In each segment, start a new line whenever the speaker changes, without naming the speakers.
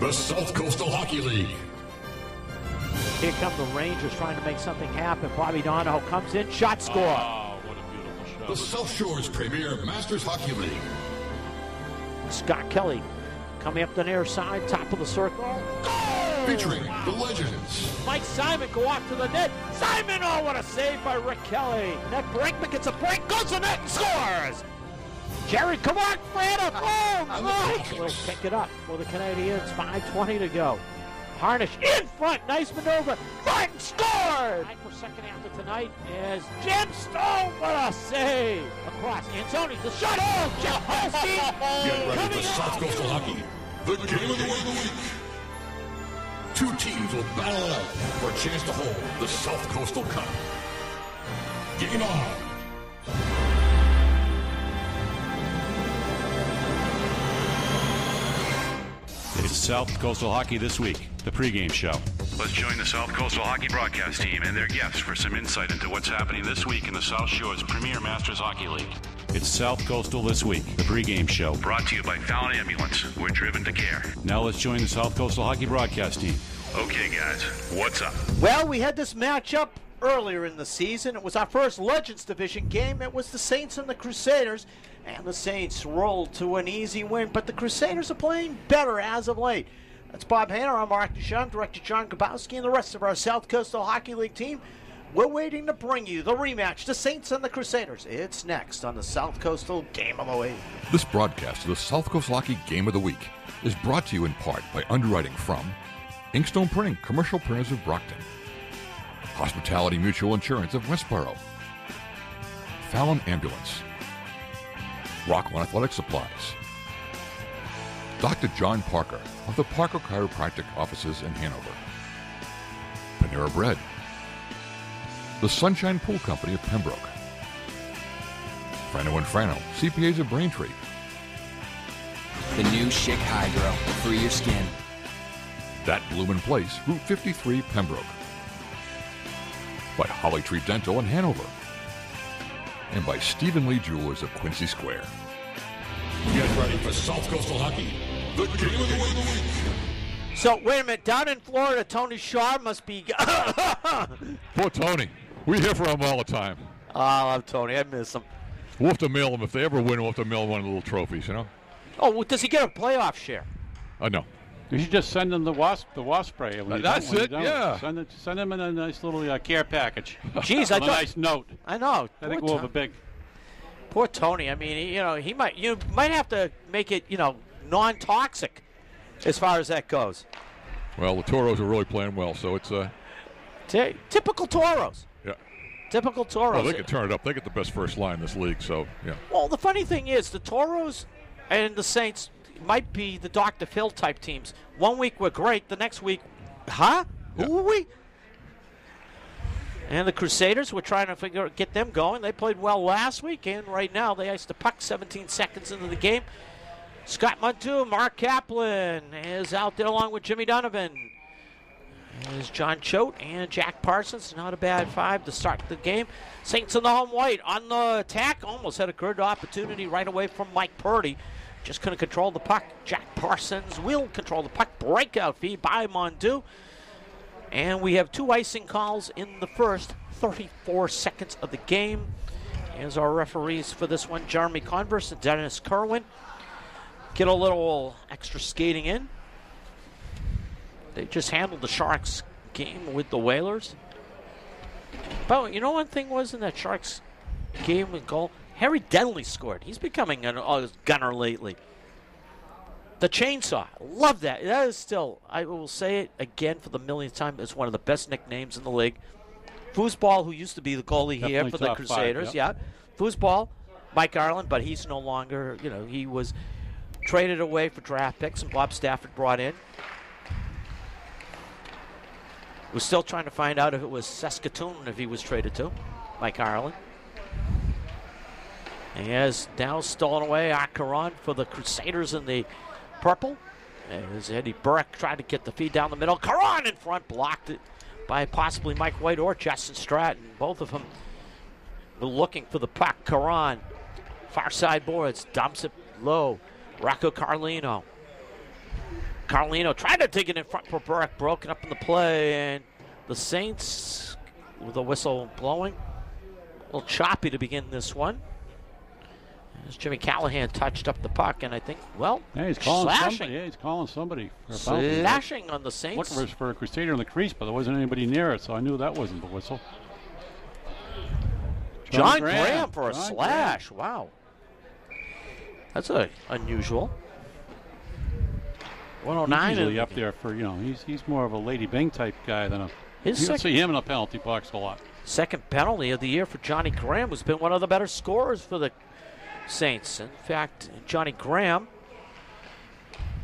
the South Coastal Hockey League.
Here come the Rangers trying to make something happen. Bobby Donahoe comes in, shot score.
Oh, what a beautiful shot.
The South Shore's premier Masters Hockey League.
Scott Kelly coming up the near side, top of the circle. Goal!
Featuring the legends.
Mike Simon go off to the net. Simon, oh, what a save by Rick Kelly. Net Brinkman gets a break, goes to the net and scores. Jerry, come on, Fred. Oh, Mike. Will pick it up for the Canadians. 5:20 to go. Harnish in front, nice maneuver. Martin scored! For second after tonight is Jim Stone. What a save! Across Anthony, the shot. Oh, Jeff Holstein.
Get ready for South Coastal Hockey, the game of the week. Two teams will battle it out for a chance to hold the South Coastal Cup. Game on.
It's South Coastal Hockey This Week, the pregame show.
Let's join the South Coastal Hockey broadcast team and their guests for some insight into what's happening this week in the South Shore's premier Masters Hockey League.
It's South Coastal This Week, the pregame show.
Brought to you by Fallon Ambulance. We're driven to care.
Now let's join the South Coastal Hockey broadcast team.
Okay, guys, what's up?
Well, we had this matchup earlier in the season. It was our first Legends Division game. It was the Saints and the Crusaders. And the Saints rolled to an easy win, but the Crusaders are playing better as of late. That's Bob Hanna. I'm Mark Duchamp, Director John Grabowski, and the rest of our South Coastal Hockey League team. We're waiting to bring you the rematch, the Saints and the Crusaders. It's next on the South Coastal Game of the Week.
This broadcast of the South Coastal Hockey Game of the Week is brought to you in part by underwriting from Inkstone Printing, Commercial Printers of Brockton, Hospitality Mutual Insurance of Westboro, Fallon Ambulance, Rockland Athletic Supplies, Dr. John Parker of the Parker Chiropractic Offices in Hanover, Panera Bread, the Sunshine Pool Company of Pembroke, Frano & Frano, CPAs of Braintree,
the new Schick Hydro for your skin.
That Bloomin' Place, Route 53, Pembroke, by Holly Tree Dental in Hanover, and by Stephen Lee Jewelers of Quincy Square.
Get ready for South Coastal Hockey, the game of the week.
So, wait a minute. Down in Florida, Tony Shaw must be...
Poor Tony. We hear from him all the time.
Oh, I love Tony. I miss him.
We'll have to mail him. If they ever win, we'll have to mail him one of the little trophies, you know?
Oh, well, does he get a playoff share?
No.
You should just send him the wasp spray.
That's it, yeah.
Send him in a nice little care package.
Jeez,
a nice note.
I know.
I think we'll have a big...
Poor Tony. I mean, you might have to make it, non-toxic as far as that goes.
Well, the Toros are really playing well, so it's
typical Toros.
Yeah.
Typical Toros.
Well, they can turn it up. They get the best first line in this league, so yeah.
Well, the funny thing is, the Toros and the Saints might be the Dr. Phil type teams. 1 week we're great, the next week,
Yeah.
Who are we? And the Crusaders, we're trying to get them going. They played well last week, and right now they iced the puck 17 seconds into the game. Scott Montu, Mark Kaplan is out there along with Jimmy Donovan. There's John Choate and Jack Parsons. Not a bad five to start the game. Saints in the home white on the attack. Almost had a good opportunity right away from Mike Purdy. Just couldn't control the puck. Jack Parsons will control the puck. Breakout feed by Montu. And we have two icing calls in the first 34 seconds of the game. Here's our referees for this one, Jeremy Converse and Dennis Kerwin. Get a little extra skating in. They just handled the Sharks game with the Whalers. But one thing was in that Sharks game with goal, Harry Denley scored. He's becoming a gunner lately. The chainsaw. Love that. That is still, I will say it again for the millionth time, it's one of the best nicknames in the league. Foosball, who used to be the goalie here for the Crusaders.
Five, yep.
Yeah. Foosball, Mike Ireland, but he's no longer, he was traded away for draft picks, and Bob Stafford brought in. We're still trying to find out if it was Saskatoon, if he was traded to, Mike Ireland. And he has now stolen away Akaran for the Crusaders in the purple. As Eddie Burke tried to get the feed down the middle. Karan in front, blocked it by possibly Mike White or Justin Stratton. Both of them were looking for the puck. Karan, far side boards, dumps it low. Rocco Carlino. Carlino tried to dig it in front for Burke, broken up in the play, and the Saints, with the whistle blowing, a little choppy to begin this one. As Jimmy Callahan touched up the puck, and I think, well,
Yeah, he's calling
slashing.
somebody. Yeah, he's calling somebody. For a penalty.
Slashing on the Saints.
Looking for a Crusader in the crease, but there wasn't anybody near it, so I knew that wasn't the whistle.
John Graham for a
John
slash. Wow. That's unusual. 109.
He's usually
in-
up there for, he's more of a Lady Bing type guy than
His
you don't
second-
see him in a penalty box a lot.
Second penalty of the year for Johnny Graham, who's been one of the better scorers for the Saints. In fact, Johnny Graham,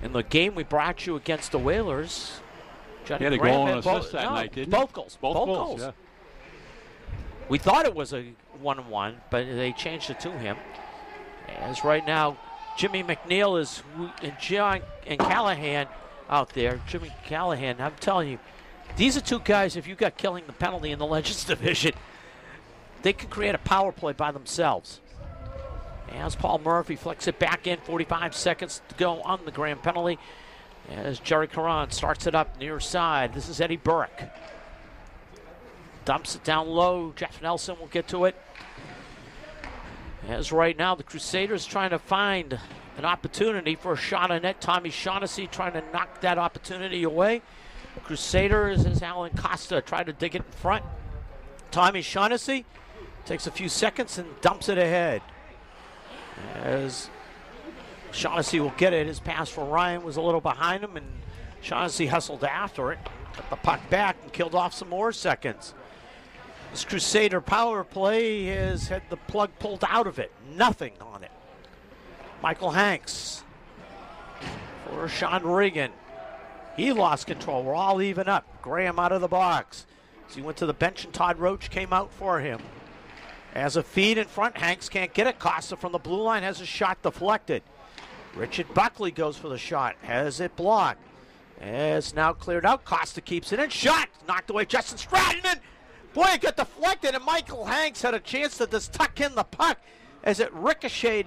in the game we brought you against the Whalers, Johnny
He had a
Graham
goal and
had
assist that
no,
night, didn't
both
he?
goals.
Both goals, yeah.
We thought it was a 1-1, but they changed it to him. As right now, Jimmy McNeil and Callahan out there. Jimmy Callahan, I'm telling you, these are two guys, if you got killing the penalty in the Legends division, they can create a power play by themselves. As Paul Murphy flicks it back in, 45 seconds to go on the Graham penalty. As Jerry Caron starts it up near side. This is Eddie Burke. Dumps it down low. Jeff Nelson will get to it. As right now, the Crusaders trying to find an opportunity for a shot on net. Tommy Shaughnessy trying to knock that opportunity away. Crusaders, as Alan Costa tried to dig it in front. Tommy Shaughnessy takes a few seconds and dumps it ahead. As Shaughnessy will get it. His pass for Ryan was a little behind him, and Shaughnessy hustled after it. Got the puck back and killed off some more seconds. This Crusader power play has had the plug pulled out of it. Nothing on it. Michael Hanks for Sean Regan. He lost control. We're all even up. Graham out of the box. So he went to the bench, and Todd Roach came out for him. As a feed in front, Hanks can't get it. Costa from the blue line has a shot deflected. Richard Buckley goes for the shot. Has it blocked. It's now cleared out. Costa keeps it in. Shot! Knocked away. Justin Stratton. And boy, it got deflected, and Michael Hanks had a chance to just tuck in the puck as it ricocheted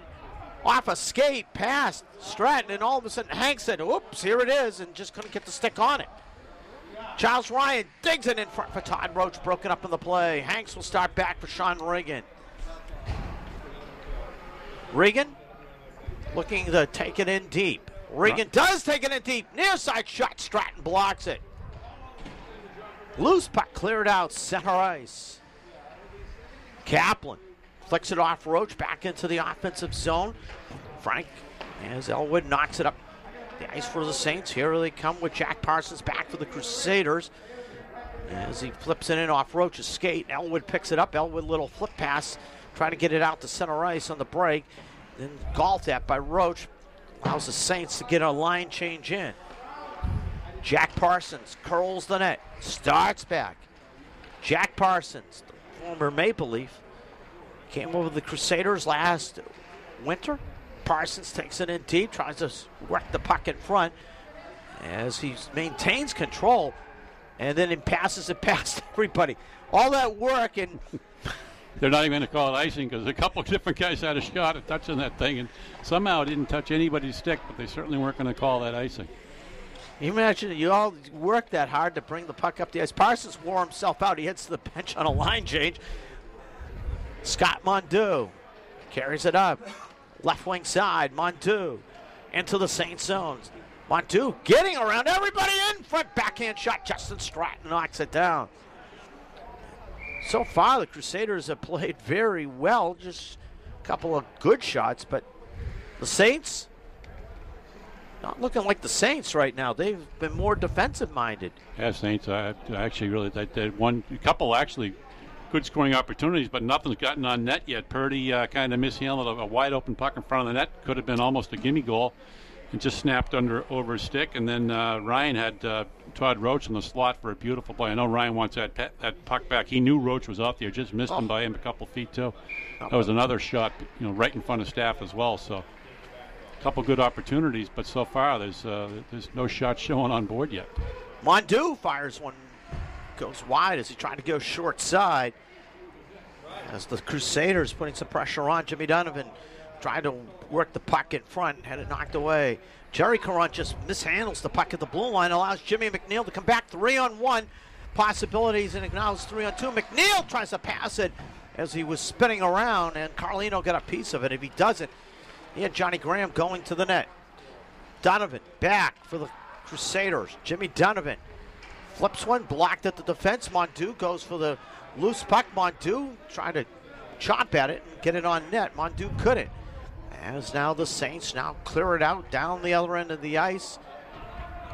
off a skate past Stratton, and all of a sudden Hanks said, oops, here it is, and just couldn't get the stick on it. Charles Ryan digs it in front for Todd Roach, broken up in the play. Hanks will start back for Sean Regan. Regan looking to take it in deep. Regan does take it in deep. Near side shot. Stratton blocks it. Loose puck cleared out center ice. Kaplan flicks it off Roach back into the offensive zone. Frank, as Elwood knocks it up the ice for the Saints. Here they come with Jack Parsons back for the Crusaders. As he flips it in off Roach's skate. Elwood picks it up. Elwood little flip pass. Trying to get it out to center ice on the break. Then golfed at by Roach. Allows the Saints to get a line change in. Jack Parsons curls the net. Starts back. Jack Parsons, the former Maple Leaf, came over the Crusaders last winter. Parsons takes it in deep, tries to work the puck in front as he maintains control, and then he passes it past everybody. All that work, and
They're not even going to call it icing because a couple of different guys had a shot at touching that thing, and somehow it didn't touch anybody's stick, but they certainly weren't going to call that icing.
you imagine you all work that hard to bring the puck up the ice. Parsons wore himself out. He heads to the bench on a line change. Scott Mondeau carries it up. Left wing side, Mondeau into the Saints zones. Mondeau getting around everybody in front. Backhand shot. Justin Stratton knocks it down. So far, the Crusaders have played very well. Just a couple of good shots, but the Saints not looking like the Saints right now. They've been more defensive-minded.
Yeah, Saints, actually really, they had a couple actually good scoring opportunities, but nothing's gotten on net yet. Purdy kind of mishandled a wide open puck in front of the net. Could have been almost a gimme goal. And just snapped over his stick. And then Ryan had Todd Roach in the slot for a beautiful play. I know Ryan wants that puck back. He knew Roach was out there, just missed him by him a couple feet too. That was another shot, right in front of Staff as well. So a couple good opportunities, but so far there's no shots showing on board yet.
Mondeau fires one, goes wide as he tried to go short side. As the Crusaders putting some pressure on, Jimmy Donovan tried to work the puck in front, had it knocked away. Jerry Caron just mishandles the puck at the blue line, allows Jimmy McNeil to come back 3-on-1. Possibilities, and now it's 3-on-2. McNeil tries to pass it as he was spinning around, and Carlino got a piece of it. If he doesn't, he had Johnny Graham going to the net. Donovan back for the Crusaders. Jimmy Donovan flips one, blocked at the defense. Mondu goes for the loose puck. Mondu trying to chop at it and get it on net. Mondu couldn't. As now the Saints now clear it out down the other end of the ice.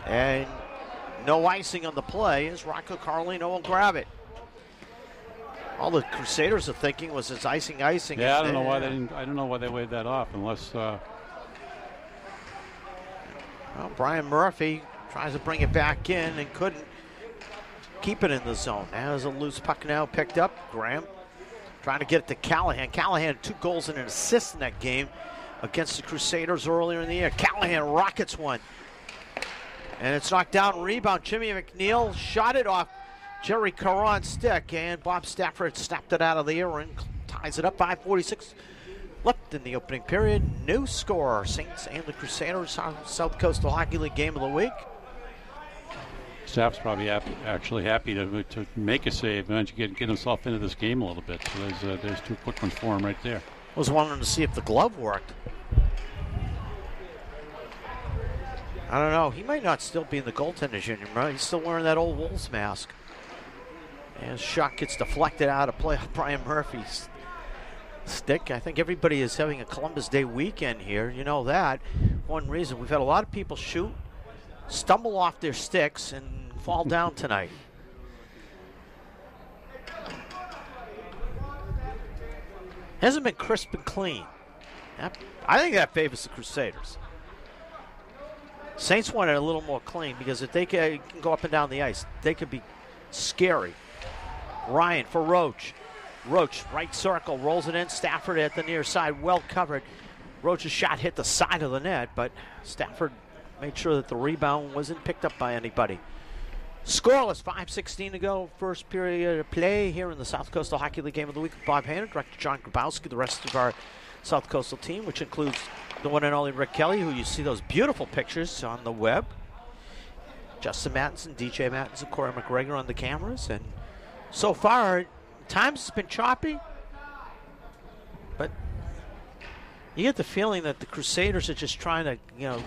And no icing on the play as Rocco Carlino will grab it. All the Crusaders are thinking was it's icing.
Yeah, I don't know why they didn't. I don't know why they waved that off unless.
Well, Brian Murphy tries to bring it back in and couldn't keep it in the zone. Now there's a loose puck now picked up. Graham trying to get it to Callahan. Callahan had 2 goals and an assist in that game against the Crusaders earlier in the year. Callahan rockets one. And it's knocked down, rebound. Jimmy McNeil shot it off Jerry Caron's stick, and Bob Stafford snapped it out of the air and ties it up. 5:46 left in the opening period. New score, Saints and the Crusaders, South Coastal Hockey League game of the week.
Staff's probably actually happy to make a save and get himself into this game a little bit. So there's 2 quick ones for him right there.
I was wanting to see if the glove worked. I don't know. He might not still be in the goaltender's union, right? He's still wearing that old Wolves mask. And shot gets deflected out of play. Brian Murphy's stick. I think everybody is having a Columbus Day weekend here. You know that. One reason. We've had a lot of people shoot, stumble off their sticks, and fall down tonight. Hasn't been crisp and clean. I think that favors the Crusaders. Saints want it a little more clean because if they can go up and down the ice, they could be scary. Ryan for Roach. Roach, right circle, rolls it in. Stafford at the near side, well covered. Roach's shot hit the side of the net, but Stafford made sure that the rebound wasn't picked up by anybody. Scoreless, 5:16 to go. First period of play here in the South Coastal Hockey League game of the week with Bob Hannon, Director John Grabowski, the rest of our South Coastal team, which includes the one and only Rick Kelly, who you see those beautiful pictures on the web. Justin Mattinson, DJ Mattinson, Corey McGregor on the cameras. And so far, times it's been choppy, but you get the feeling that the Crusaders are just trying to,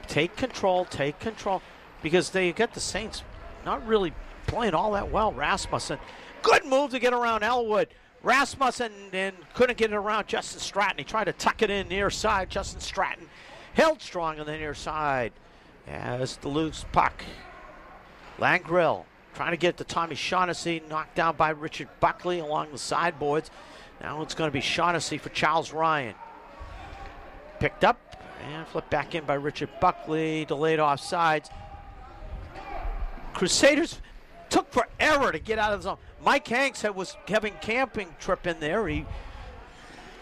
take control, because they get the Saints not really playing all that well. Rasmussen, good move to get around Elwood. Rasmussen and couldn't get it around Justin Stratton. He tried to tuck it in near side. Justin Stratton held strong on the near side. As the loose puck. Langrill trying to get it to Tommy Shaughnessy, knocked down by Richard Buckley along the sideboards. Now it's going to be Shaughnessy for Charles Ryan. Picked up and flipped back in by Richard Buckley. Delayed offsides. Crusaders took forever to get out of the zone. Mike Hanks was having a camping trip in there. He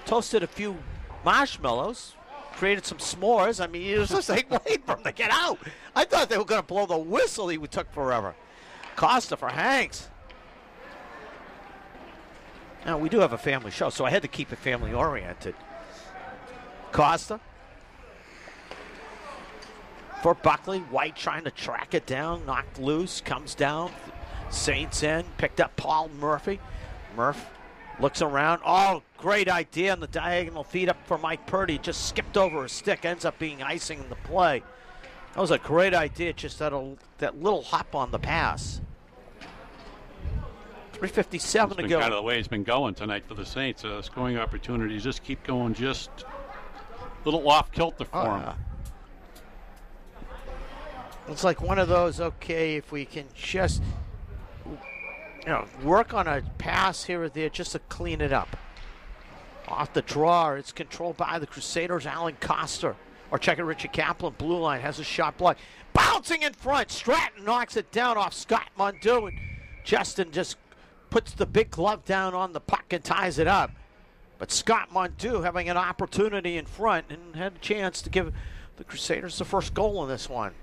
toasted a few marshmallows, created some s'mores. I mean, he was just like waiting for him to get out. I thought they were going to blow the whistle. He took forever. Costa for Hanks. Now, we do have a family show, so I had to keep it family-oriented. Costa for Buckley. White trying to track it down. Knocked loose. Comes down. Saints in. Picked up Paul Murphy. Murph looks around. Oh, great idea on the diagonal feed up for Mike Purdy. Just skipped over a stick. Ends up being icing in the play. That was a great idea. Just that little hop on the pass. 3:57 to go.
Kind of the way it's been going tonight for the Saints. Scoring opportunities just keep going, just a little off kilter for them.
It's like one of those, okay, if we can just work on a pass here or there just to clean it up. Off the draw, it's controlled by the Crusaders, Alan Costa. Or check it, Richard Kaplan, blue line, has a shot blocked. Bouncing in front, Stratton knocks it down off Scott Mondu. And Justin just puts the big glove down on the puck and ties it up. But Scott Mondu having an opportunity in front and had a chance to give the Crusaders the first goal in this one.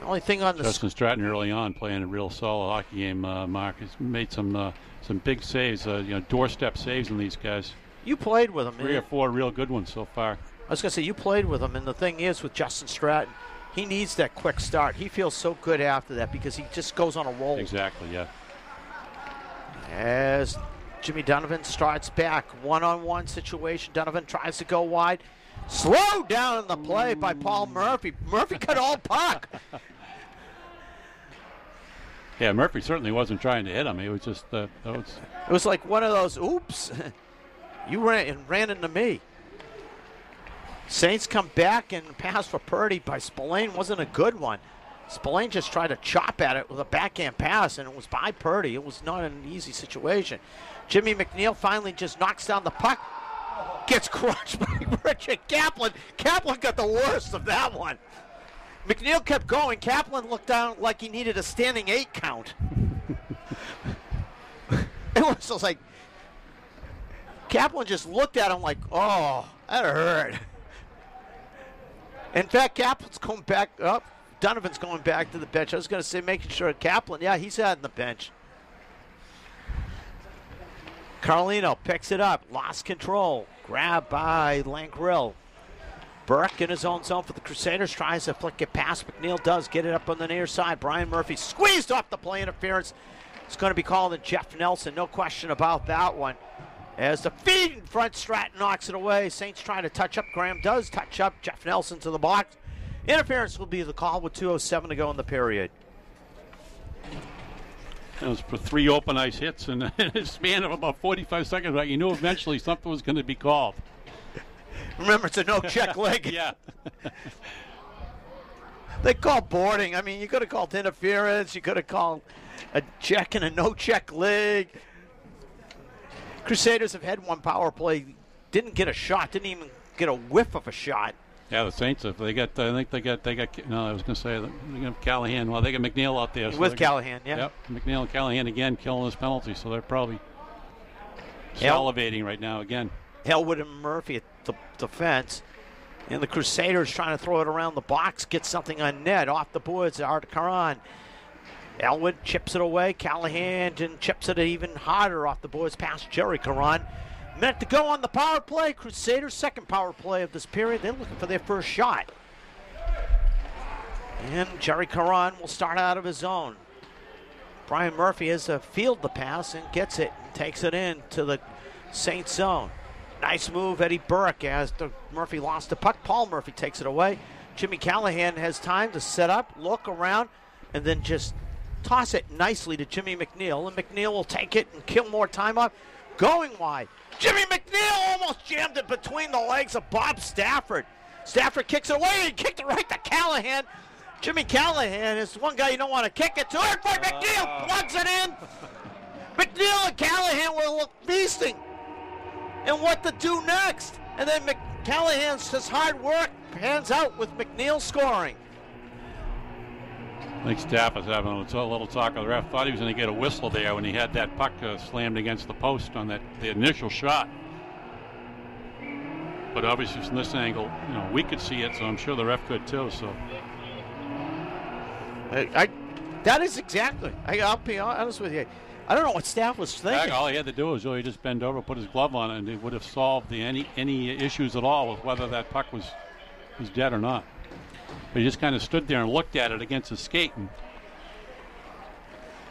Only thing on the
Justin Stratton early on playing a real solid hockey game. Mark has made some big saves, doorstep saves on these guys.
you played with him.
3 or 4 real good ones so far.
I was going to say, you played with him, and the thing is with Justin Stratton, he needs that quick start. He feels so good after that because he just goes on a roll.
Exactly, yeah.
As Jimmy Donovan starts back, one-on-one situation. Donovan tries to go wide. Slowed down in the play by Paul Murphy. Murphy got all puck.
Yeah, Murphy certainly wasn't trying to hit him. He was just
It was like one of those, oops, you ran into me. Saints come back, and pass for Purdy by Spillane wasn't a good one. Spillane just tried to chop at it with a backhand pass, and it was by Purdy. It was not an easy situation. Jimmy McNeil finally just knocks down the puck. Gets crushed by Richard Kaplan. Kaplan got the worst of that one. McNeil kept going. Kaplan looked down like he needed a standing 8 count. It was just like Kaplan just looked at him like, oh, that hurt. In fact, Kaplan's going back up. Donovan's going back to the bench. I was going to say making sure Kaplan, yeah, he's out on the bench. Carlino picks it up, lost control. Grabbed by Langrill. Burke in his own zone for the Crusaders, tries to flick it past. McNeil does get it up on the near side. Brian Murphy squeezed off the play interference. It's going to be called on Jeff Nelson, no question about that one. As the feed in front, Stratton knocks it away. Saints trying to touch up. Graham does touch up. Jeff Nelson to the box. Interference will be the call with 2:07 to go in the period.
It was for 3 open ice hits in a span of about 45 seconds. Right? You knew eventually something was going to be called.
Remember, it's a no-check leg.
Yeah.
They call boarding. I mean, you could have called interference. You could have called a check and a no-check leg. Crusaders have had one power play. Didn't get a shot. Didn't even get a whiff of a shot.
Yeah, the Saints, if they got, I think they got, no, I was going to say, they got Callahan. Well, they got McNeil out there. So
with Callahan, yeah.
Yep, McNeil and Callahan again killing his penalty, so they're probably salivating right now again.
Elwood and Murphy at the defense. And the Crusaders trying to throw it around the box, get something on net, off the boards, Art Karan. Elwood chips it away. Callahan and chips it even harder off the boards past Jerry Karan. Minute to go on the power play. Crusaders' second power play of this period. They're looking for their first shot. And Jerry Karan will start out of his zone. Brian Murphy has to field the pass and gets it and takes it in to the Saints zone. Nice move, Eddie Burke, as Murphy lost the puck. Paul Murphy takes it away. Jimmy Callahan has time to set up, look around, and then just toss it nicely to Jimmy McNeil. And McNeil will take it and kill more time up. Going wide. Jimmy McNeil almost jammed it between the legs of Bob Stafford. Stafford kicks it away and kicked it right to Callahan. Jimmy Callahan is one guy you don't want to kick it to. But McNeil plugs it in. McNeil and Callahan were feasting and what to do next. And then Callahan's just hard work pans out with McNeil scoring.
I think Staff is having a little talk with the ref. Thought he was going to get a whistle there when he had that puck slammed against the post on the initial shot. But obviously from this angle, we could see it, so I'm sure the ref could too. So
that is exactly. I'll be honest with you. I don't know what Staff was thinking.
All he had to do was really just bend over, put his glove on it, and it would have solved any issues at all with whether that puck was dead or not. But he just kind of stood there and looked at it against his skate.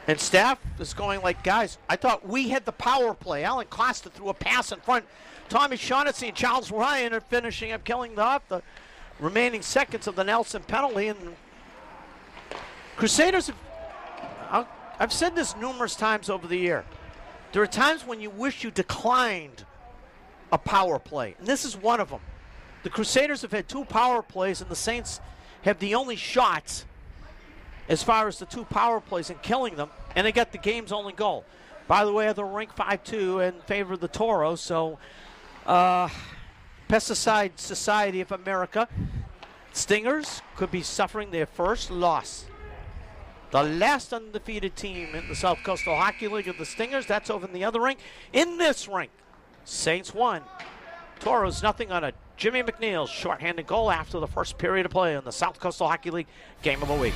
And Staff is going like, guys, I thought we had the power play. Alan Costa threw a pass in front. Tommy Shaughnessy and Charles Ryan are finishing up, killing off the remaining seconds of the Nelson penalty. And Crusaders, I've said this numerous times over the year. There are times when you wish you declined a power play, and this is one of them. The Crusaders have had 2 power plays, and the Saints have the only shots as far as the 2 power plays and killing them, and they got the game's only goal. By the way, the rink 5-2 in favor of the Toros, so Pesticide Society of America, Stingers could be suffering their first loss. The last undefeated team in the South Coastal Hockey League of the Stingers, that's over in the other rink. In this rink, Saints 1, Toros nothing on a Jimmy McNeil's shorthanded goal after the first period of play in the South Coastal Hockey League Game of the Week.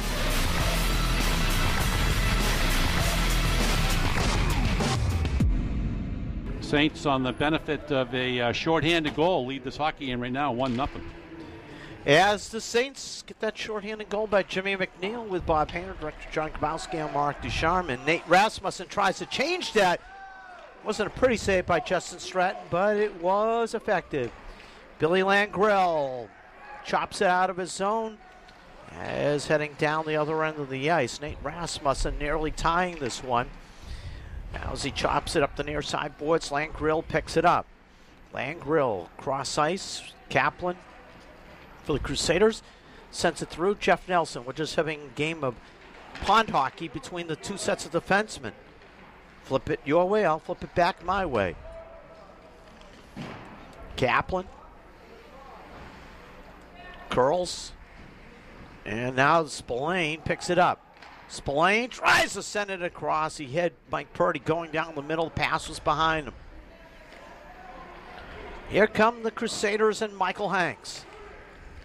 Saints, on the benefit of a shorthanded goal, lead this hockey game right now 1-0.
As the Saints get that shorthanded goal by Jimmy McNeil with Bob Hayner, Director John Kowalski, and Mark Ducharme, and Nate Rasmussen tries to change that. Wasn't a pretty save by Justin Stratton, but it was effective. Billy Langrell chops it out of his zone as heading down the other end of the ice. Nate Rasmussen nearly tying this one. Now as he chops it up the near side boards, Langrell picks it up. Langrell cross ice, Kaplan for the Crusaders sends it through. Jeff Nelson. We're just having a game of pond hockey between the two sets of defensemen. Flip it your way, I'll flip it back my way. Kaplan curls, and now Spillane picks it up. Spillane tries to send it across. He had Mike Purdy going down the middle. The pass was behind him. Here come the Crusaders and Michael Hanks.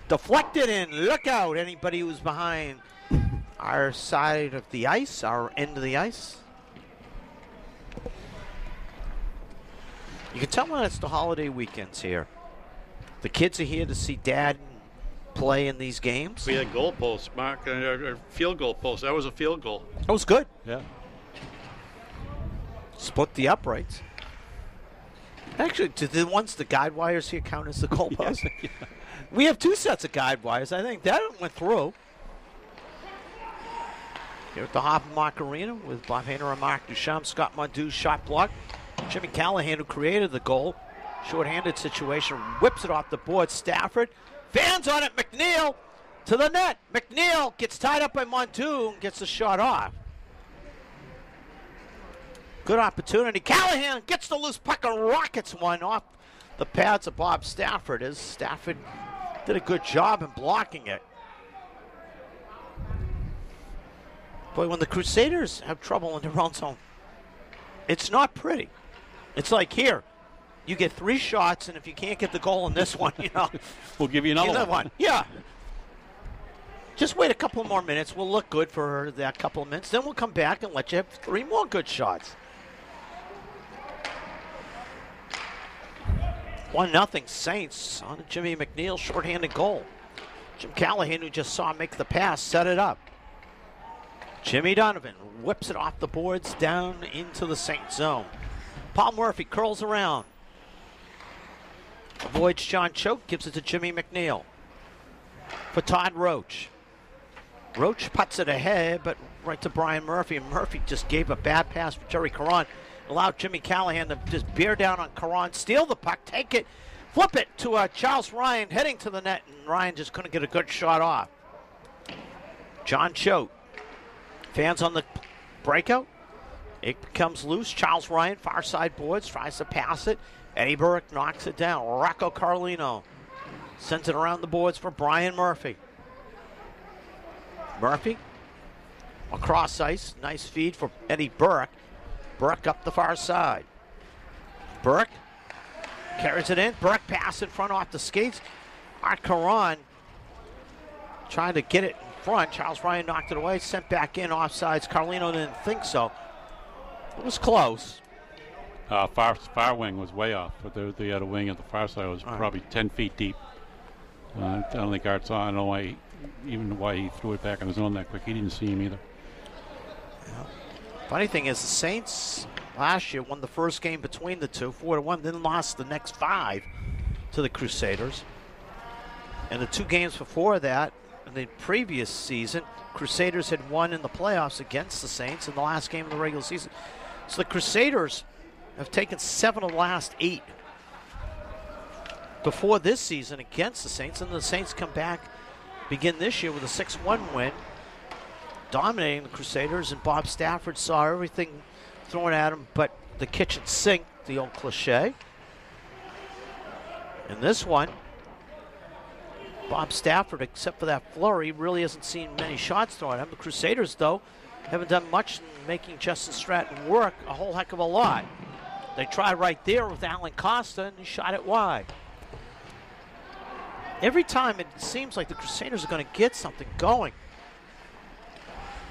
Deflected in. Look out, anybody who's behind our side of the ice, our end of the ice. You can tell when it's the holiday weekends here. The kids are here to see Dad play in these games.
We had goal posts, Mark, field goal post. That was a field goal.
That was good.
Yeah.
Split the uprights. Actually, do the ones, the guide wires here count as the goal post?
Yeah.
We have two sets of guide wires. I think that went through. Here at the Hoppenmark Arena with Bob Hayner and Mark Ducharme. Scott Mondeau's shot block. Jimmy Callahan, who created the goal. Short-handed situation, whips it off the board. Stafford, fans on it. McNeil to the net. McNeil gets tied up by Mondeau and gets the shot off. Good opportunity. Callahan gets the loose puck and rockets one off the pads of Bob Stafford, as Stafford did a good job in blocking it. Boy, when the Crusaders have trouble in their own zone, it's not pretty. It's like here, you get 3 shots, and if you can't get the goal in this one,
we'll give you another one.
Yeah. Just wait a couple more minutes. We'll look good for that couple of minutes. Then we'll come back and let you have 3 more good shots. 1-0 Saints on a Jimmy McNeil shorthanded goal. Jim Callahan, who just saw him make the pass, set it up. Jimmy Donovan whips it off the boards down into the Saints zone. Paul Murphy curls around. Avoids John Choate, gives it to Jimmy McNeil. For Todd Roach. Roach puts it ahead, but right to Brian Murphy. And Murphy just gave a bad pass for Jerry Caron. Allowed Jimmy Callahan to just bear down on Caron, steal the puck, take it, flip it to Charles Ryan heading to the net, and Ryan just couldn't get a good shot off. John Choate. Fans on the breakout. It becomes loose. Charles Ryan, far side boards, tries to pass it. Eddie Burke knocks it down. Rocco Carlino sends it around the boards for Brian Murphy. Murphy across ice. Nice feed for Eddie Burke. Burke up the far side. Burke carries it in. Burke pass in front off the skates. Art Caron trying to get it in front. Charles Ryan knocked it away. Sent back in offsides. Carlino didn't think so. It was close.
Far wing was way off, but they had a wing at the far side. It was probably 10 feet deep. I don't think Art saw. I don't know why he threw it back in the zone that quick. He didn't see him either.
Yeah. Funny thing is, the Saints last year won the first game between the two, 4-1, then lost the next 5 to the Crusaders. And the 2 games before that, in the previous season, Crusaders had won in the playoffs against the Saints in the last game of the regular season. So the Crusaders have taken 7 of the last 8 before this season against the Saints, and the Saints come back, begin this year with a 6-1 win, dominating the Crusaders, and Bob Stafford saw everything thrown at him but the kitchen sink, the old cliche. In this one, Bob Stafford, except for that flurry, really hasn't seen many shots thrown at him. The Crusaders, though, haven't done much in making Justin Stratton work a whole heck of a lot. They tried right there with Alan Costa, and he shot it wide. Every time it seems like the Crusaders are going to get something going.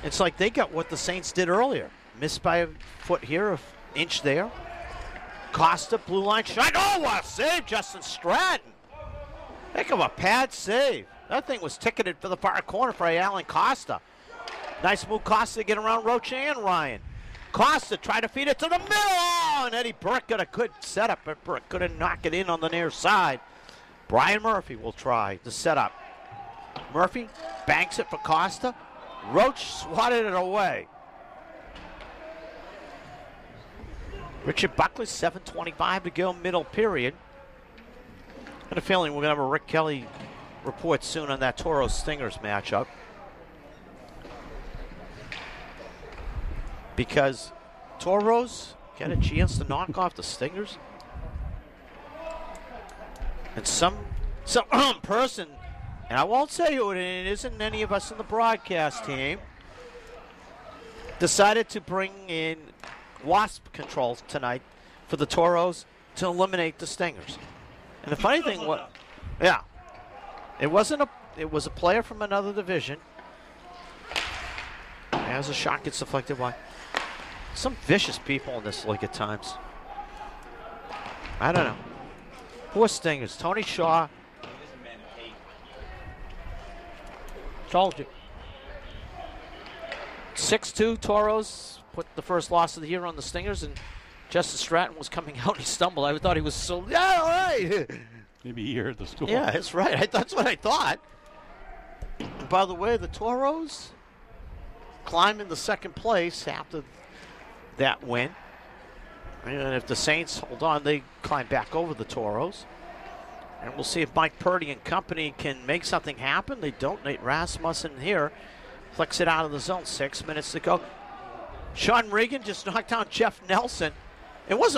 It's like they got what the Saints did earlier. Missed by a foot here, an inch there. Costa, blue line shot. Oh, what a save, Justin Stratton. Heck of a pad save. That thing was ticketed for the far corner for Alan Costa. Nice move, Costa, to get around Roche and Ryan. Costa tried to feed it to the middle. Oh, and Eddie Burke got a good setup, but Burke couldn't knock it in on the near side. Brian Murphy will try the setup. Murphy banks it for Costa. Roach swatted it away. Richard Buckley, 7:25 to go, middle period. I had a feeling we're going to have a Rick Kelly report soon on that Toros Stingers matchup. Because Toros get a chance to knock off the Stingers. And some person, and I won't say who it isn't any of us in the broadcast team, decided to bring in wasp controls tonight for the Toros to eliminate the Stingers. And the funny thing was, yeah, it was a player from another division. As a shot gets deflected by some vicious people in this league at times. I don't know. Poor Stingers. Tony Shaw. Told you. 6-2 Toros put the first loss of the year on the Stingers, and Justin Stratton was coming out and he stumbled. I thought he was so, yeah, all right.
Maybe he heard the score.
Yeah, that's right. That's what I thought. And by the way, the Toros climb into second place after that win. And if the Saints hold on, they climb back over the Toros. And we'll see if Mike Purdy and company can make something happen. They don't. Nate Rasmussen here flicks it out of the zone. 6 minutes to go. Sean Regan just knocked down Jeff Nelson. It was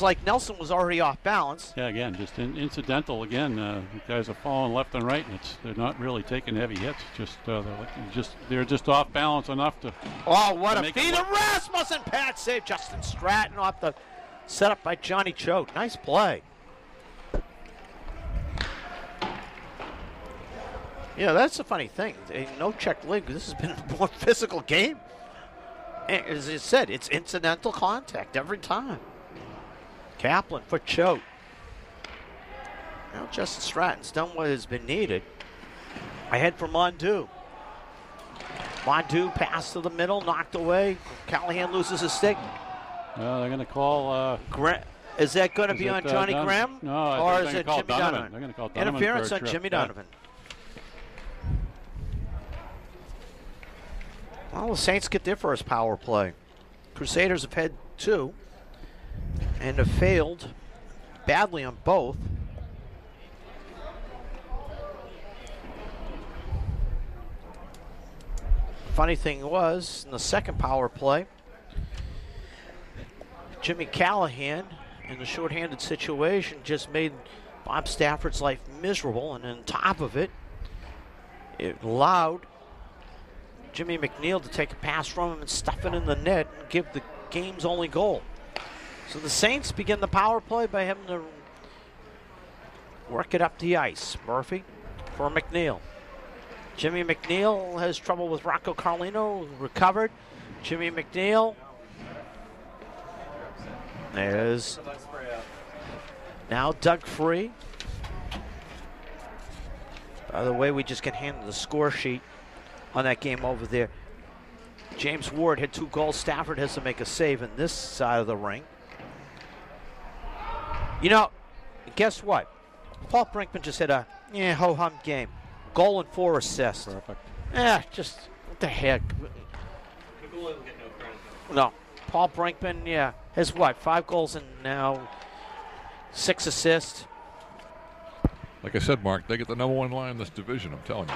like Nelson was already off balance.
Yeah, again, just incidental again. The guys are falling left and right, and they're not really taking heavy hits. They're just off balance enough to.
Oh, what a feed of Rasmussen! Pat save. Justin Stratton off the setup by Johnny Choate. Nice play. Yeah, that's the funny thing. In no check league, this has been a more physical game. And as I said, it's incidental contact every time. Kaplan for Choate. Now Justin Stratton's done what has been needed. Ahead for Mondu. Mondu pass to the middle, knocked away. Callahan loses his stick.
Well, they're going to call.
Is that going to be on Johnny Graham?
No,
or is it Jimmy
Donovan? They're going to call Donovan.
Interference on Jimmy Donovan. Well, the Saints get their first power play. Crusaders have had 2 and have failed badly on both. Funny thing was, in the second power play, Jimmy Callahan, in the shorthanded situation, just made Bob Stafford's life miserable, and on top of it, it allowed Jimmy McNeil to take a pass from him and stuff it in the net and give the game's only goal. So the Saints begin the power play by having to work it up the ice. Murphy for McNeil. Jimmy McNeil has trouble with Rocco Carlino, recovered. Jimmy McNeil is now Doug Free. By the way, we just get handed the score sheet on that game over there. James Ward had 2 goals. Stafford has to make a save in this side of the ring. You know, guess what? Paul Brinkman just had a ho-hum game. Goal and 4 assists.
Perfect.
Just what the heck? No. Paul Brinkman, has what? 5 goals and now 6 assists.
Like I said, Mark, they get the number 1 line in this division, I'm telling you.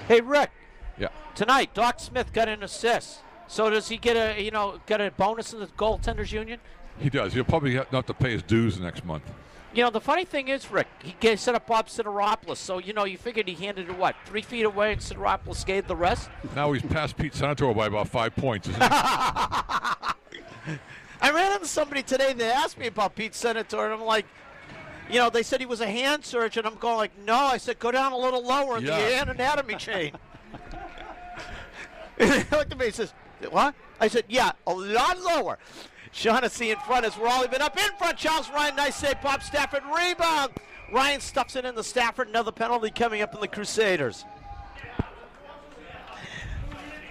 Hey, Rick.
Yeah.
Tonight, Doc Smith got an assist. So does he get a bonus in the goaltenders union?
He does. He'll probably have to pay his dues next month.
You know, the funny thing is, Rick, he set up Bob Sideropoulos. So, you figured he handed it, 3 feet away, and Sideropoulos gave the rest?
Now he's past Pete Senator by about 5 points, isn't he?
I ran into somebody today that asked me about Pete Senator, and I'm like, they said he was a hand surgeon. I'm going like, no. I said, go down a little lower in the anatomy chain. He looked at me and says, what? I said, yeah, a lot lower. Shaughnessy in front as Raleigh been up in front. Charles Ryan, nice save. Bob Stafford, rebound. Ryan stuffs it into Stafford. Another penalty coming up in the Crusaders.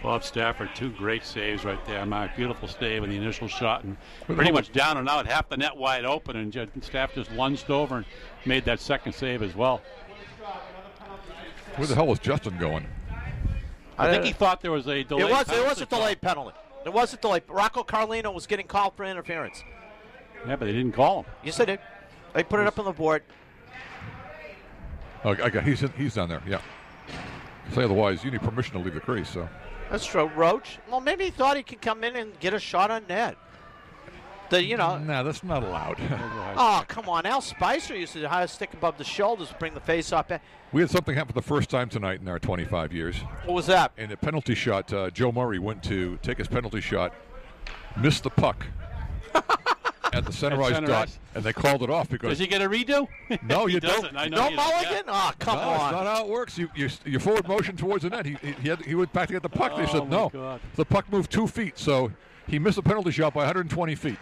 Bob Stafford, 2 great saves right there, Mark. Beautiful save in the initial shot, and pretty much down and out, half the net wide open, and Staff just lunged over and made that second save as well.
Where the hell was Justin going?
I think he thought there was a delay.
It was a delayed penalty. It was a delay. Rocco Carlino was getting called for interference.
Yeah, but they didn't call him.
Yes, they did. They put it up on the board.
Oh, okay, he's down there, yeah. Say otherwise, you need permission to leave the crease, so.
That's true. Roach, well, maybe he thought he could come in and get a shot on net.
No, that's not allowed.
Oh, come on. Al Spicer used to have a stick above the shoulders to bring the face up.
We had something happen for the first time tonight in our 25 years.
What was that?
In a penalty shot, Joe Murray went to take his penalty shot, missed the puck at the center ice dot, and they called it off because.
Does he get a redo?
No, you
don't.
don't.
No mulligan? Oh, come on.
That's not how it works. Your forward motion towards the net. He went back to get the puck. They said no.
God.
The puck moved 2 feet, so he missed the penalty shot by 120 feet.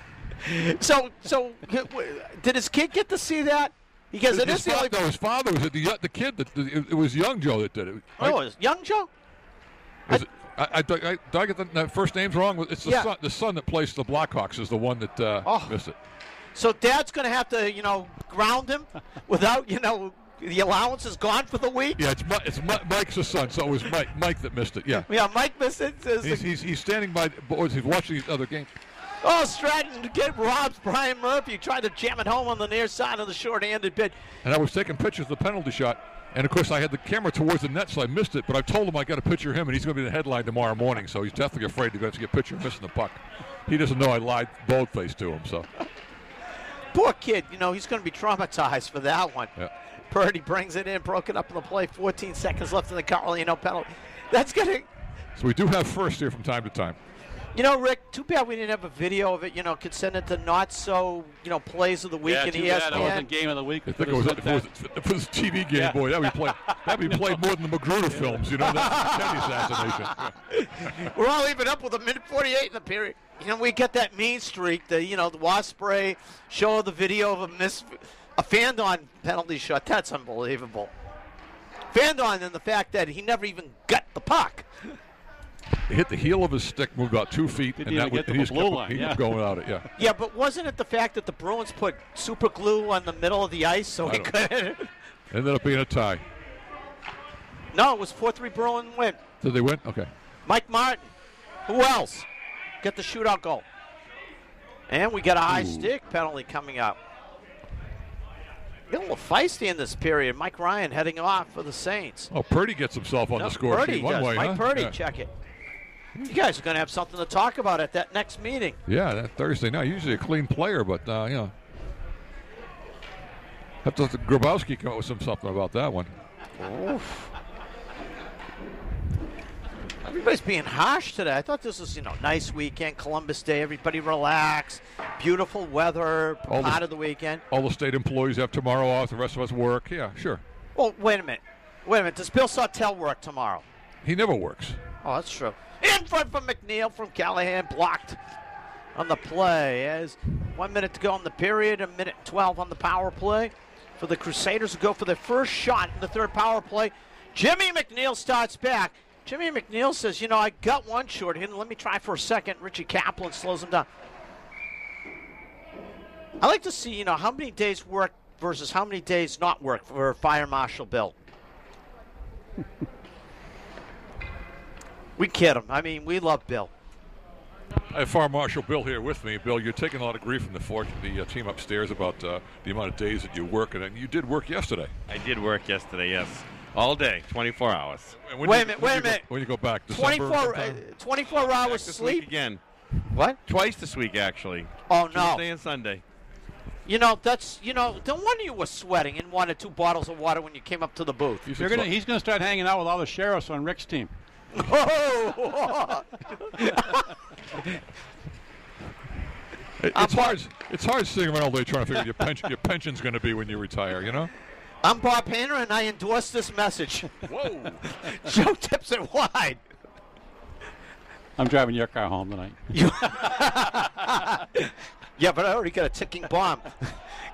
So did his kid get to see that? Because it is the only.
No, his father was the kid. It was young Joe that did it.
Oh, it was young Joe?
Did I get the first names wrong? It's the son that plays the Blackhawks is the one that missed it.
So Dad's going to have to, ground him without, the allowance is gone for the week?
Yeah, it's Mike's son, so it was Mike that missed it, yeah.
Yeah, Mike missed it.
He's standing by the boards. He's watching these other games.
Oh, Stratton robs Brian Murphy. Tried to jam it home on the near side of the short-handed bit.
And I was taking pictures of the penalty shot. And, of course, I had the camera towards the net, so I missed it. But I told him I got a picture of him, and he's going to be the headline tomorrow morning. So he's definitely afraid to go to get a picture of missing the puck. He doesn't know I lied bold-faced to him. So
poor kid. He's going to be traumatized for that one.
Yeah.
Purdy brings it in, broken up in the play. 14 seconds left in the Carlino penalty. That's going to.
So we do have first here from time to time.
Rick, too bad we didn't have a video of it. Could send it to not so, plays of the week in ESPN.
That wasn't game of the week.
I think it was if it was a TV game, boy, that'd be played more than the Magruder films, that's Kennedy assassination.
We're all even up with 1:48 in the period. We get that mean streak, the Wasp show the video of a Fandon penalty shot. That's unbelievable. Fandon and the fact that he never even got the puck.
He hit the heel of his stick, moved about 2 feet, and that was he was going at it. Yeah.
Yeah, but wasn't it the fact that the Bruins put super glue on the middle of the ice so he couldn't?
Ended up being a tie.
No, it was 4-3 Bruin win.
Did they win? Okay.
Mike Martin. Who else? Get the shootout goal. And we got a high stick penalty coming up. Getting a little feisty in this period. Mike Ryan heading off for the Saints.
Oh, Purdy gets himself on the score
Purdy
sheet one
does.
way,
Mike Purdy,
yeah.
check it. You guys are going to have something to talk about at that next meeting.
Yeah, that Thursday night. Usually a clean player, but, have to let Grabowski come up with something about that one.
Oof. Everybody's being harsh today. I thought this was, nice weekend, Columbus Day. Everybody relax. Beautiful weather, part of the weekend.
All the state employees have tomorrow off. The rest of us work. Yeah, sure.
Well, wait a minute. Does Bill Sawtell work tomorrow?
He never works.
Oh, that's true. In front from McNeil from Callahan, blocked on the play. As 1 minute to go in the period, 1:12 on the power play for the Crusaders to go for their first shot in the third power play. Jimmy McNeil starts back. Jimmy McNeil says, I got one short here. Let me try for a second. Richie Kaplan slows him down. I like to see, how many days work versus how many days not work for Fire Marshal Bill. We kid him. I mean, we love Bill.
I have Fire Marshal Bill here with me. Bill, you're taking a lot of grief from the team upstairs about the amount of days that you work, and you did work yesterday.
I did work yesterday, yes. All day, 24 hours.
Wait a minute. When you go back, December
24 hours
this
sleep?
Week again.
What?
Twice this week, actually.
Oh, no.
Tuesday and Sunday.
That's, no wonder you were sweating and wanted 2 bottles of water when you came up to the booth.
He's going to start hanging out with all the sheriffs on Rick's team.
Oh!
It's hard sitting around all day trying to figure out your pension's going to be when you retire,
I'm Bob Painter, and I endorse this message.
Whoa.
Joe tips it wide.
I'm driving your car home tonight.
Yeah, but I already got a ticking bomb.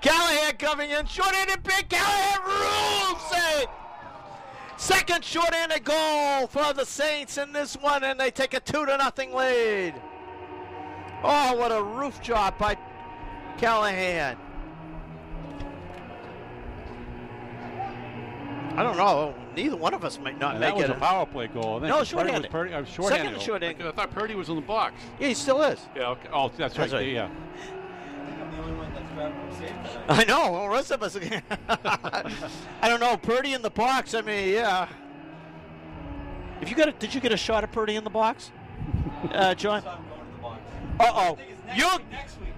Callahan coming in, short-handed pick. Callahan roofs it. Second short-handed goal for the Saints in this one, and they take a 2-0 lead. Oh, what a roof job by Callahan. I don't know. Neither one of us might not
And
make
that was
it.
a power play goal. I think
No,
Purdy
shorthanded.
was shorthanded.
Second shorthanded.
I thought Purdy was in the box.
Yeah, he still is.
Yeah. Okay. Oh, that's right.
right.
Yeah.
I know. Well, the rest of us. I don't know. Purdy in the box. I mean, yeah. If you did you get a shot at Purdy in the box, John? Uh-oh.
Next week.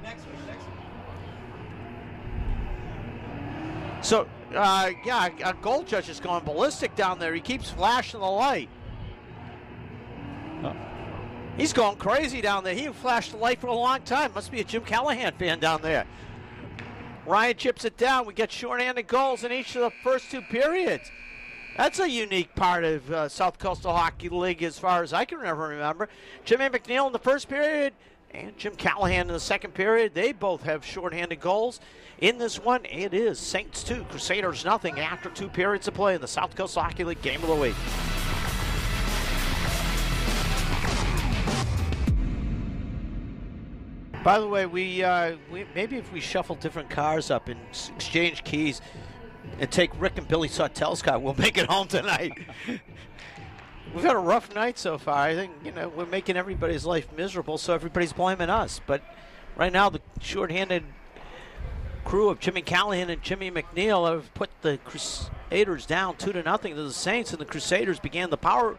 So, yeah, our goal judge is going ballistic down there. He keeps flashing the light. He's going crazy down there. He flashed the light for a long time. Must be a Jim Callahan fan down there. Ryan chips it down. We get short-handed goals in each of the first two periods. That's a unique part of South Coastal Hockey League as far as I can ever remember. Jimmy McNeil in the first period and Jim Callahan in the second period. They both have short-handed goals. In this one, it is Saints 2, Crusaders nothing after 2 periods of play in the South Coastal Hockey League Game of the Week. By the way, we maybe if we shuffle different cars up and exchange keys and take Rick and Billy Sautel's car, we'll make it home tonight. We've had a rough night so far. I think, we're making everybody's life miserable, so everybody's blaming us. But right now, the shorthanded crew of Jimmy Callahan and Jimmy McNeil have put the Crusaders down 2-0 to the Saints, and the Crusaders began the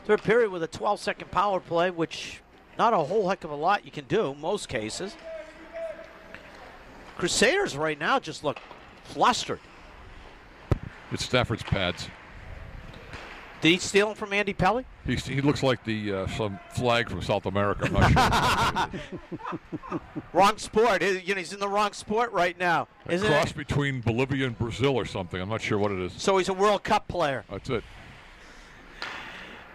third period with a 12-second power play, which not a whole heck of a lot you can do, most cases. Crusaders right now just look flustered.
It's Stafford's pads.
Did he steal them from Andy Pelly?
He looks like some flag from South America. I'm not sure.
Wrong sport. He's in the wrong sport right now.
A cross between Bolivia and Brazil or something. I'm not sure what it is.
So he's a World Cup player.
That's it.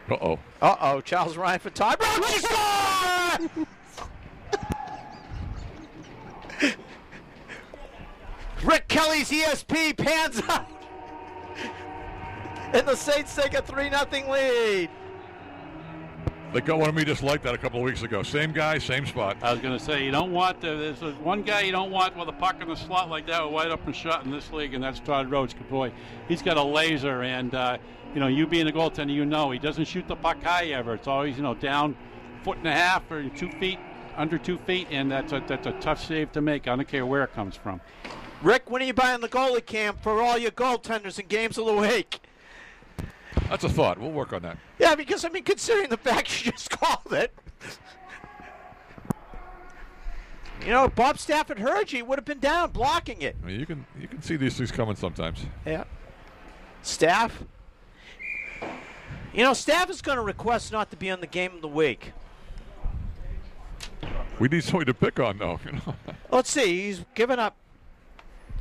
Uh-oh.
Uh-oh. Charles Ryan for tie. He scored! Rick Kelly's ESP pans out. And the Saints take a 3-0 lead.
They got one of me just like that a couple of weeks ago. Same guy, same spot.
I was going to say, you don't want there's one guy you don't want with a puck in the slot like that, a wide open shot in this league, and that's Todd Rhodes. Boy, he's got a laser, and you being a goaltender, he doesn't shoot the puck high ever. It's always down 1.5 feet or 2 feet, under 2 feet, and that's a tough save to make. I don't care where it comes from.
Rick, when are you buying the goalie cam for all your goaltenders in games of the week?
That's a thought. We'll work on that.
Yeah, because, considering the fact you just called it. Bob Stafford heard you, would have been down blocking it.
I mean, you can see these things coming sometimes.
Yeah. Staff? Staff is going to request not to be on the game of the week.
We need somebody to pick on, though.
Let's see. He's given up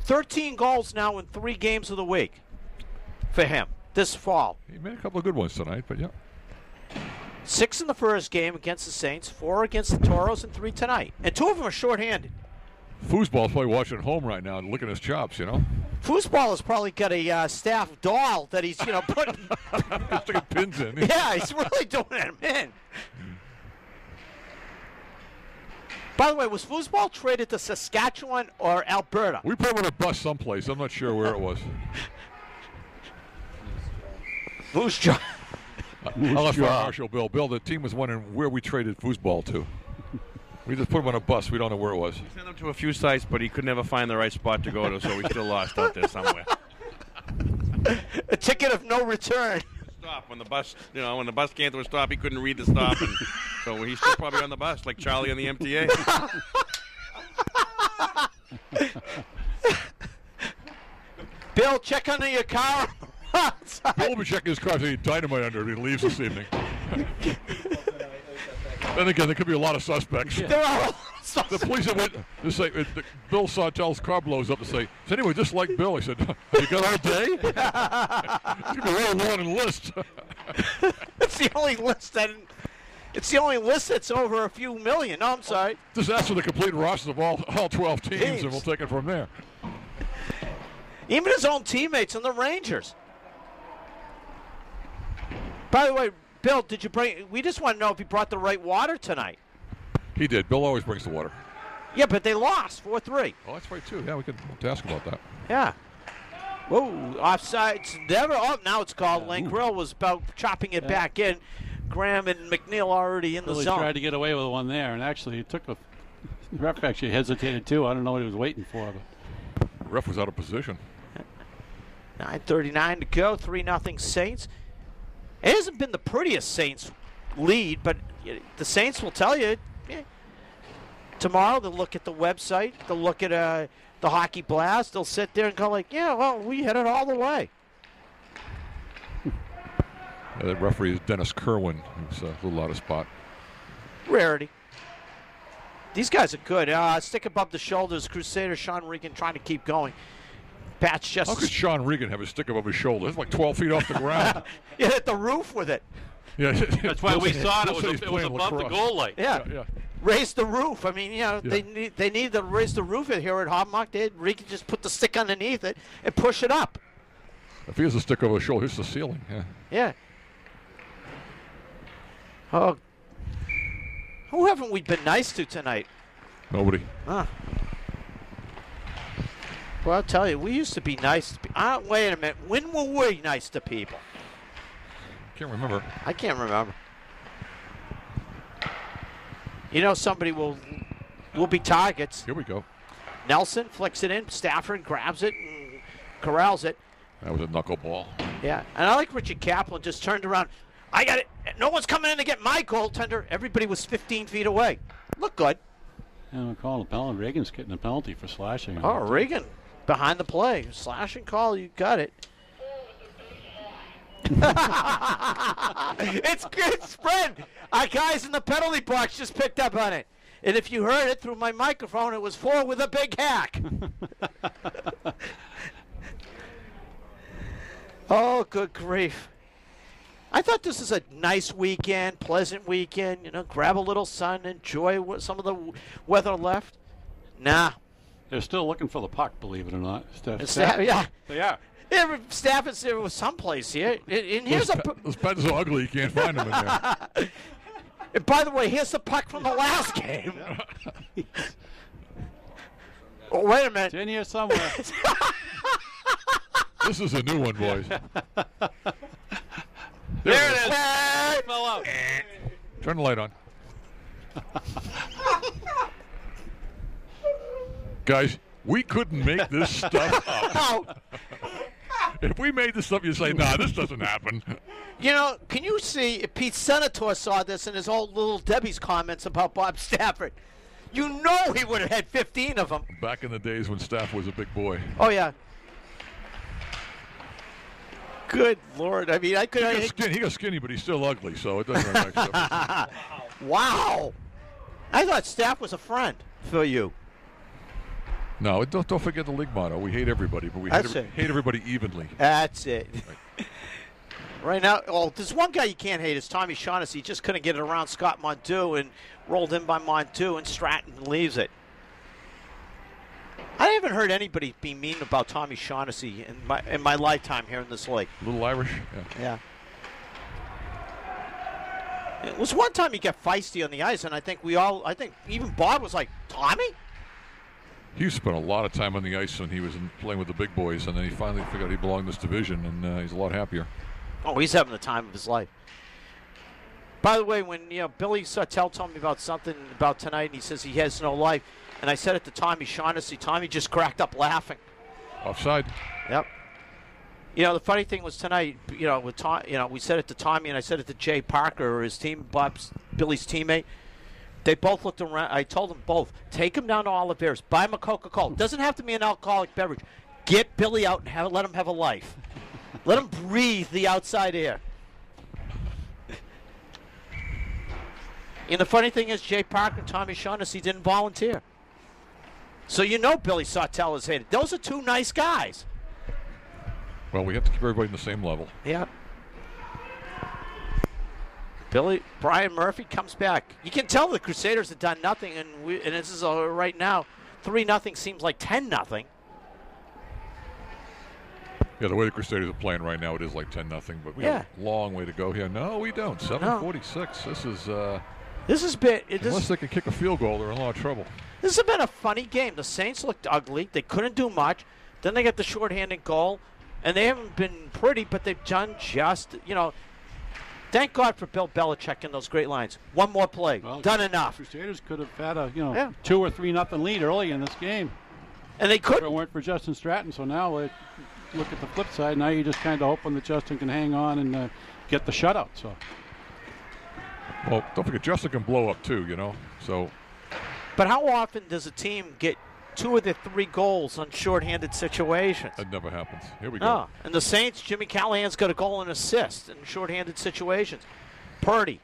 13 goals now in 3 games of the week for him this fall.
He made a couple of good ones tonight, but yeah.
6 in the first game against the Saints, 4 against the Toros, and 3 tonight. And 2 of them are shorthanded.
Foosball's probably watching at home right now and licking his chops,
Foosball has probably got a staff doll that he's, putting
sticking pins in.
Yeah, he's really doing him in. By the way, was Foosball traded to Saskatchewan or Alberta?
We put him on a bus someplace. I'm not sure where it was.
Moose Jaw.
I'll ask Marshall Bill. Bill, the team was wondering where we traded Foosball to. We just put him on a bus. We don't know where it was.
We sent him to a few sites, but he could never find the right spot to go to, so we still lost out there somewhere.
A ticket of no return.
Stop when the bus, when the bus came to a stop, he couldn't read the stop, and so he's still probably on the bus, like Charlie on the MTA.
Bill, check under your car.
Bill will be checking his car if he dynamite under it. He leaves this evening. Then again, there could be a lot of suspects.
There are
the police that went to say Bill Sautel's car blows up to say, "So anyway, just like Bill." I said, "Have you got all day?" It's gonna be a really long list.
It's the only list that It's the only list that's over a few million. No, I'm sorry.
Just ask for the complete roster of all 12 teams,
Teams.
and we'll take it from there.
Even his own teammates on the Rangers. By the way, Bill, did you bring? We just want to know if you brought the right water tonight.
He did. Bill always brings the water.
Yeah, but they lost 4-3.
Oh, that's right, too. Yeah, we could ask about that.
Yeah. Whoa, offsides never. Oh, now it's called. Lane Grill was about chopping it back in. Graham and McNeil already in the
Really
zone.
tried to get away with one there, and actually it took the ref actually hesitated too. I don't know what he was waiting for. But.
The ref was out of position.
9:39 to go. 3-0 Saints. It hasn't been the prettiest Saints lead, but the Saints will tell you. Tomorrow they'll look at the website. They'll look at the Hockey Blast. They'll sit there and go like, yeah, well, we hit it all the way.
The referee is Dennis Kerwin, who's a little out of spot.
Rarity. These guys are good. Stick above the shoulders. Crusader Sean Regan trying to keep going. Pat's just.
How could Sean Regan have his stick above his shoulder? It's like 12 feet off the ground.
You hit the roof with it.
Yeah,
that's why we saw it. It was above the goal light.
Yeah. Raise the roof. I mean,
Yeah.
they need to raise the roof here at Hobmark. Regan just put the stick underneath it and push it up.
If he has a stick over his shoulder, it's the ceiling. Yeah.
Yeah. Oh. Who haven't we been nice to tonight?
Nobody.
Huh. Well, I'll tell you, we used to be nice to people. Wait a minute. When were we nice to people?
Can't remember.
I can't remember. You know, somebody will be targets.
Here we go.
Nelson flicks it in. Stafford grabs it and corrals it.
That was a knuckleball.
Yeah, and I like Richard Kaplan just turned around. I got it. No one's coming in to get my goaltender. Everybody was 15 feet away. Look good.
Yeah, we call a penalty. Reagan's getting a penalty for slashing.
Oh, Regan behind the play. Slashing call. You got it. It's good spread. Our guys in the penalty box just picked up on it. And if you heard it through my microphone, it was 4 with a big hack. Oh, good grief. I thought this was a nice weekend, pleasant weekend. You know, grab a little sun, enjoy some of the weather left. Nah.
They're still looking for the puck, believe it or not.
Yeah.
They are.
Stafford there was someplace here. And here's
those pens are ugly. You can't find them in there.
And by the way, here's the puck from the last game. Oh, wait a minute.
It's in here somewhere.
This is a new one, boys.
There it is. It fell out.
Turn the light on. Guys, we couldn't make this stuff up. If we made this up, you'd say, nah, this doesn't happen.
You know, can you see if Pete Senator saw this in his old little Debbie's comments about Bob Stafford? You know he would have had 15 of them.
Back in the days when Staff was a big boy.
Oh, yeah. Good Lord. I mean,
He got skinny, but he's still ugly, so it doesn't really make sense.
Wow. I thought Staff was a friend for you.
No, don't forget the league motto. We hate everybody, but we hate everybody evenly.
That's it. Right now, there's one guy you can't hate. It's Tommy Shaughnessy. He just couldn't get it around Scott Monteau and rolled in by Monteau, and Stratton leaves it. I haven't heard anybody be mean about Tommy Shaughnessy in my lifetime here in this league.
A little Irish?
Yeah. It was one time he got feisty on the ice, and I think even Bob was like, Tommy?
He spent a lot of time on the ice when he was playing with the big boys, and then he finally figured out he belonged in this division, and he's a lot happier.
Oh, he's having the time of his life. By the way, when Billy Sartell told me about something about tonight, and he says he has no life, and I said it to Tommy Shaughnessy, Tommy just cracked up laughing.
Offside.
Yep. The funny thing was tonight, with Tom, we said it to Tommy, and I said it to Jay Parker, his team, Billy's teammate. They both looked around. I told them both, take him down to Oliveras, buy him a Coca-Cola. Doesn't have to be an alcoholic beverage. Get Billy out and let him have a life. Let him breathe the outside air. And the funny thing is, Jay Parker and Tommy Shaughnessy didn't volunteer. So Billy Sartell is hated. Those are two nice guys.
Well, we have to keep everybody in the same level.
Yeah. Brian Murphy comes back. You can tell the Crusaders have done nothing, and this is right now 3-0 seems like 10-0.
Yeah, the way the Crusaders are playing right now, it is like 10-0, but we have a long way to go here. No, we don't. 7:46. This has been unless they can kick a field goal, they're in a lot of trouble.
This has been a funny game. The Saints looked ugly. They couldn't do much. Then they got the shorthanded goal, and they haven't been pretty, but they've done just, thank God for Bill Belichick and those great lines. One more play.
Well,
done enough.
Crusaders could have had a 2 or 3-0 lead early in this game.
And they couldn't.
If it weren't for Justin Stratton. So now look at the flip side. Now you're just kind of hoping that Justin can hang on and get the shutout. So.
Well, don't forget, Justin can blow up too, So.
But how often does a team get 2 of their 3 goals on shorthanded situations?
That never happens. Here we go.
No. And the Saints, Jimmy Callahan's got a goal and assist in shorthanded situations. Purdy.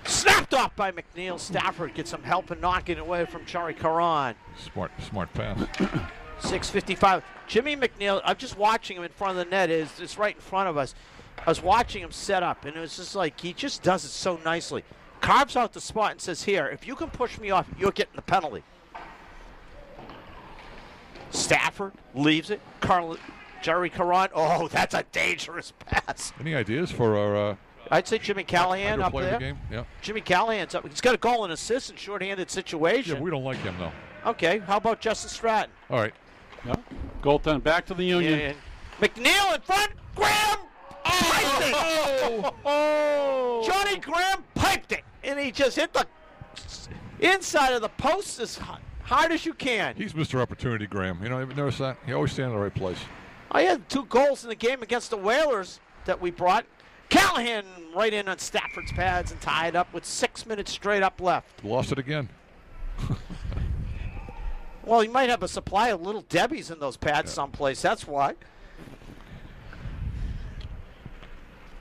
Snapped off by McNeil. Stafford gets some help and knocking away from Chari Karan.
Smart pass.
6:55. Jimmy McNeil, I'm just watching him in front of the net. It's right in front of us. I was watching him set up, and it was just like he just does it so nicely. Carves out the spot and says, here, if you can push me off, you're getting the penalty. Stafford leaves it. Jerry Caron. Oh, that's a dangerous pass.
Any ideas for our
I'd say Jimmy Callahan up there.
The game? Yeah.
Jimmy Callahan's up. He's got a goal and assist in shorthanded situation.
Yeah, we don't like him, though.
Okay, how about Justin Stratton?
All right.
Yeah. Goaltender back to the Union.
Yeah. McNeil in front. Graham piped it. Oh. Johnny Graham piped it. And he just hit the inside of the post as hard as you can.
He's Mr. Opportunity, Graham. You notice that? He always stands in the right place.
I had 2 goals in the game against the Whalers that we brought. Callahan right in on Stafford's pads and tied up with 6 minutes straight up left.
Lost it again.
Well, he might have a supply of Little Debbie's in those pads someplace. That's why.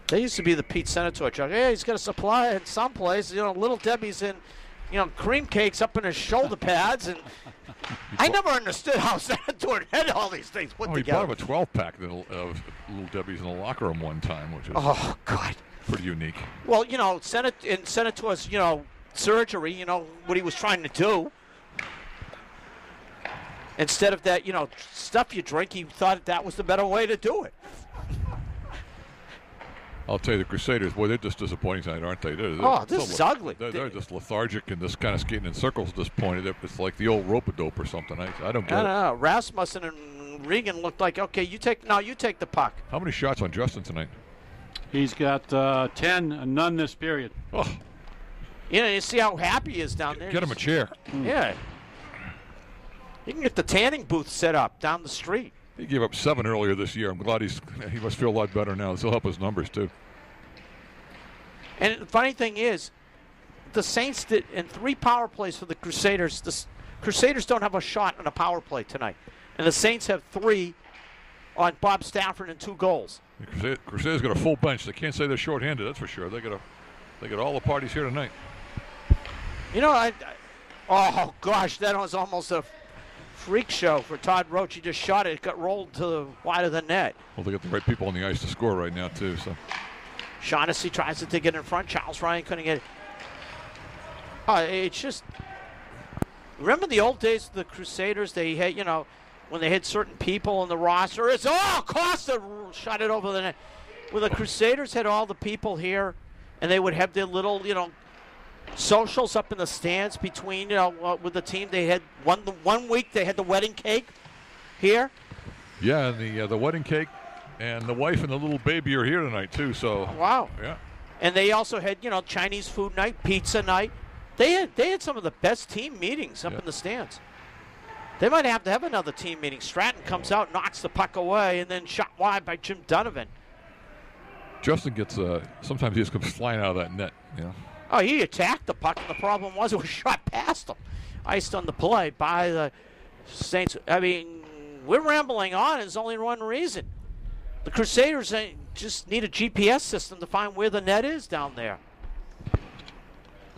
They used to be the Pete Senator joke. Yeah, he's got a supply in someplace. Little Debbie's in, cream cakes up in his shoulder pads. And I never understood how Senator had all these things put together.
He bought him a 12-pack of Little Debbie's in the locker room one time, which is
God,
pretty unique.
Well, in Senator's, surgery, what he was trying to do. Instead of that, stuff you drink, he thought that was the better way to do it.
I'll tell you, the Crusaders, boy, they're just disappointing tonight, aren't they?
This is ugly.
They're just lethargic and just kind of skating in circles at this point. It's like the old rope-a-dope or something. I don't get it.
No. Rasmussen and Regan looked like, okay, you take the puck.
How many shots on Justin tonight?
He's got 10 and none this period.
Oh.
You see how happy he is down there.
Get him a chair.
Yeah. You can get the tanning booth set up down the street.
He gave up 7 earlier this year. I'm glad he must feel a lot better now. This will help his numbers, too.
And the funny thing is, the Saints did in 3 power plays for the Crusaders. The Crusaders don't have a shot on a power play tonight. And the Saints have 3 on Bob Stafford and 2 goals.
The Crusaders got a full bench. They can't say they're shorthanded, that's for sure. They got all the parties here tonight.
Oh, gosh, that was almost a freak show for Todd Roach. He just shot it. It got rolled to the wide of the net.
Well, they got the right people on the ice to score right now, too. So
Shaughnessy tries to dig it in front. Charles Ryan couldn't get it. It's just... Remember the old days of the Crusaders? They had, when they had certain people in the roster. Costa shot it over the net. When the Crusaders had all the people here, and they would have their little, socials up in the stands between, with the team. They had one week they had the wedding cake here.
Yeah, and the wedding cake and the wife and the little baby are here tonight too. So
wow.
Yeah.
And they also had Chinese food night, pizza night. They had some of the best team meetings up in the stands. They might have to have another team meeting. Stratton comes out, knocks the puck away, and then shot wide by Jim Donovan.
Justin gets sometimes he just comes flying out of that net.
Oh, he attacked the puck, and the problem was it was shot past him. Iced on the play by the Saints. I mean, we're rambling on. There's only one reason. The Crusaders just need a GPS system to find where the net is down there.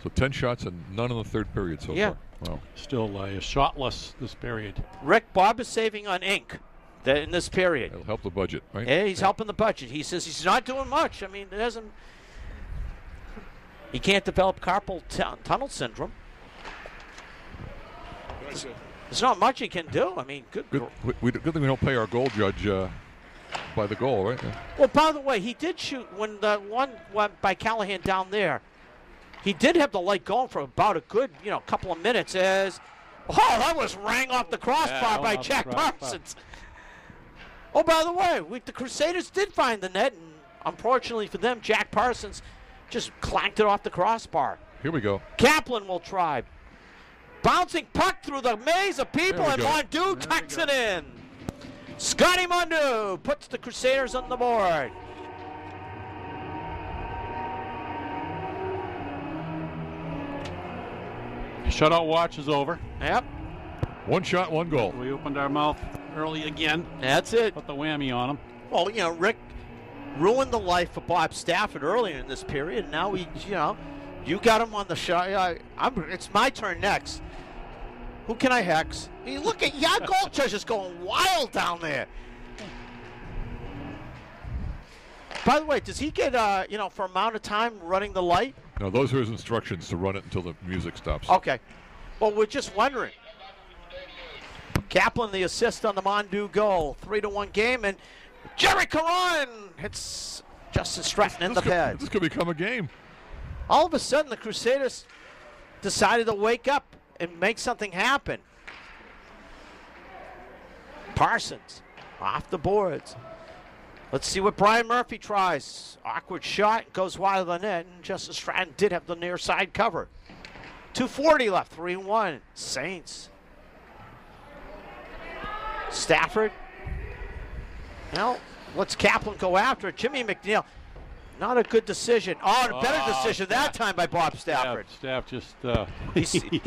So 10 shots and none in the third period so far. Wow.
Still shotless this period.
Rick Bob is saving on ink in this period.
It'll help the budget, right?
Yeah, he's helping the budget. He says he's not doing much. I mean, it doesn't. He can't develop carpal tunnel syndrome. There's not much he can do. I mean, good thing
we don't pay our goal judge by the goal, right? Yeah.
Well, by the way, he did shoot when the one went by Callahan down there. He did have the light going for about a good, couple of minutes. That was rang off the crossbar by Jack Parsons. Oh, by the way, the Crusaders did find the net, and unfortunately for them, Jack Parsons just clanked it off the crossbar.
Here we go.
Kaplan will try. Bouncing puck through the maze of people, and Mondu tucks it in. Scotty Mondu puts the Crusaders on the board.
Shutout watch is over.
Yep.
One shot, one goal.
We opened our mouth early again.
That's it.
Put the whammy on him.
Well, Rick ruined the life for Bob Stafford earlier in this period. Now you got him on the shot. It's my turn next. Who can I hex? I mean, look at your goal judge is going wild down there. By the way, does he get for amount of time running the light?
No, those are his instructions to run it until the music stops.
Okay. Well, we're just wondering. Kaplan the assist on the Mondu goal. 3-1 game, and Jerry Caron hits Justin Stratton in the pad.
This could become a game.
All of a sudden, the Crusaders decided to wake up and make something happen. Parsons off the boards. Let's see what Brian Murphy tries. Awkward shot, goes wide of the net, and Justin Stratton did have the near side cover. 2:40 left, 3-1. Saints. Stafford. Now, let's Kaplan go after it. Jimmy McNeil. Not a good decision. A better decision that time by Bob Stafford.
Staff just...
he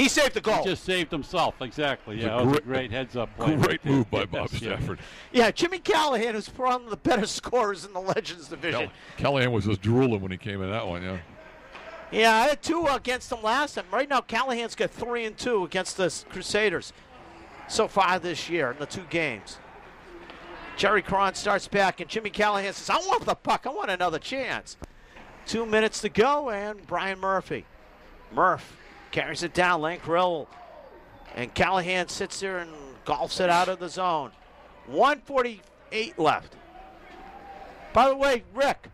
saved the goal.
He just saved himself, exactly. Yeah, that was a great heads-up play.
Great move by Bob Stafford.
Yeah, Jimmy Callahan, who's one of the better scorers in the Legends division.
Callahan was just drooling when he came in that one, yeah.
Yeah, I had 2 against him last time. Right now, Callahan's got 3-2 against the Crusaders so far this year in the 2 games. Jerry Cron starts back, and Jimmy Callahan says, I want the puck. I want another chance. 2 minutes to go, and Brian Murphy. Murph carries it down, lane Krill, and Callahan sits there and golfs it out of the zone. 1:48 left. By the way, Rick,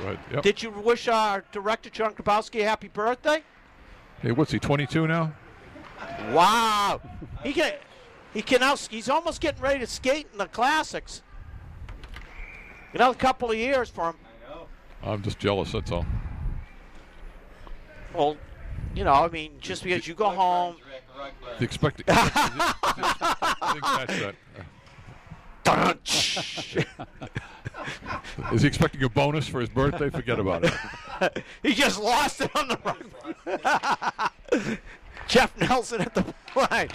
right, yep.
Did you wish our director, John Grabowski, a happy birthday?
Hey, what's he, 22 now?
Wow. He's almost getting ready to skate in the classics. Another couple of years for him.
I'm just jealous, that's all.
Well, just because you go home.
The expected. Is he expecting a bonus for his birthday? Forget about it.
He just lost it on the run. Jeff Nelson at the line.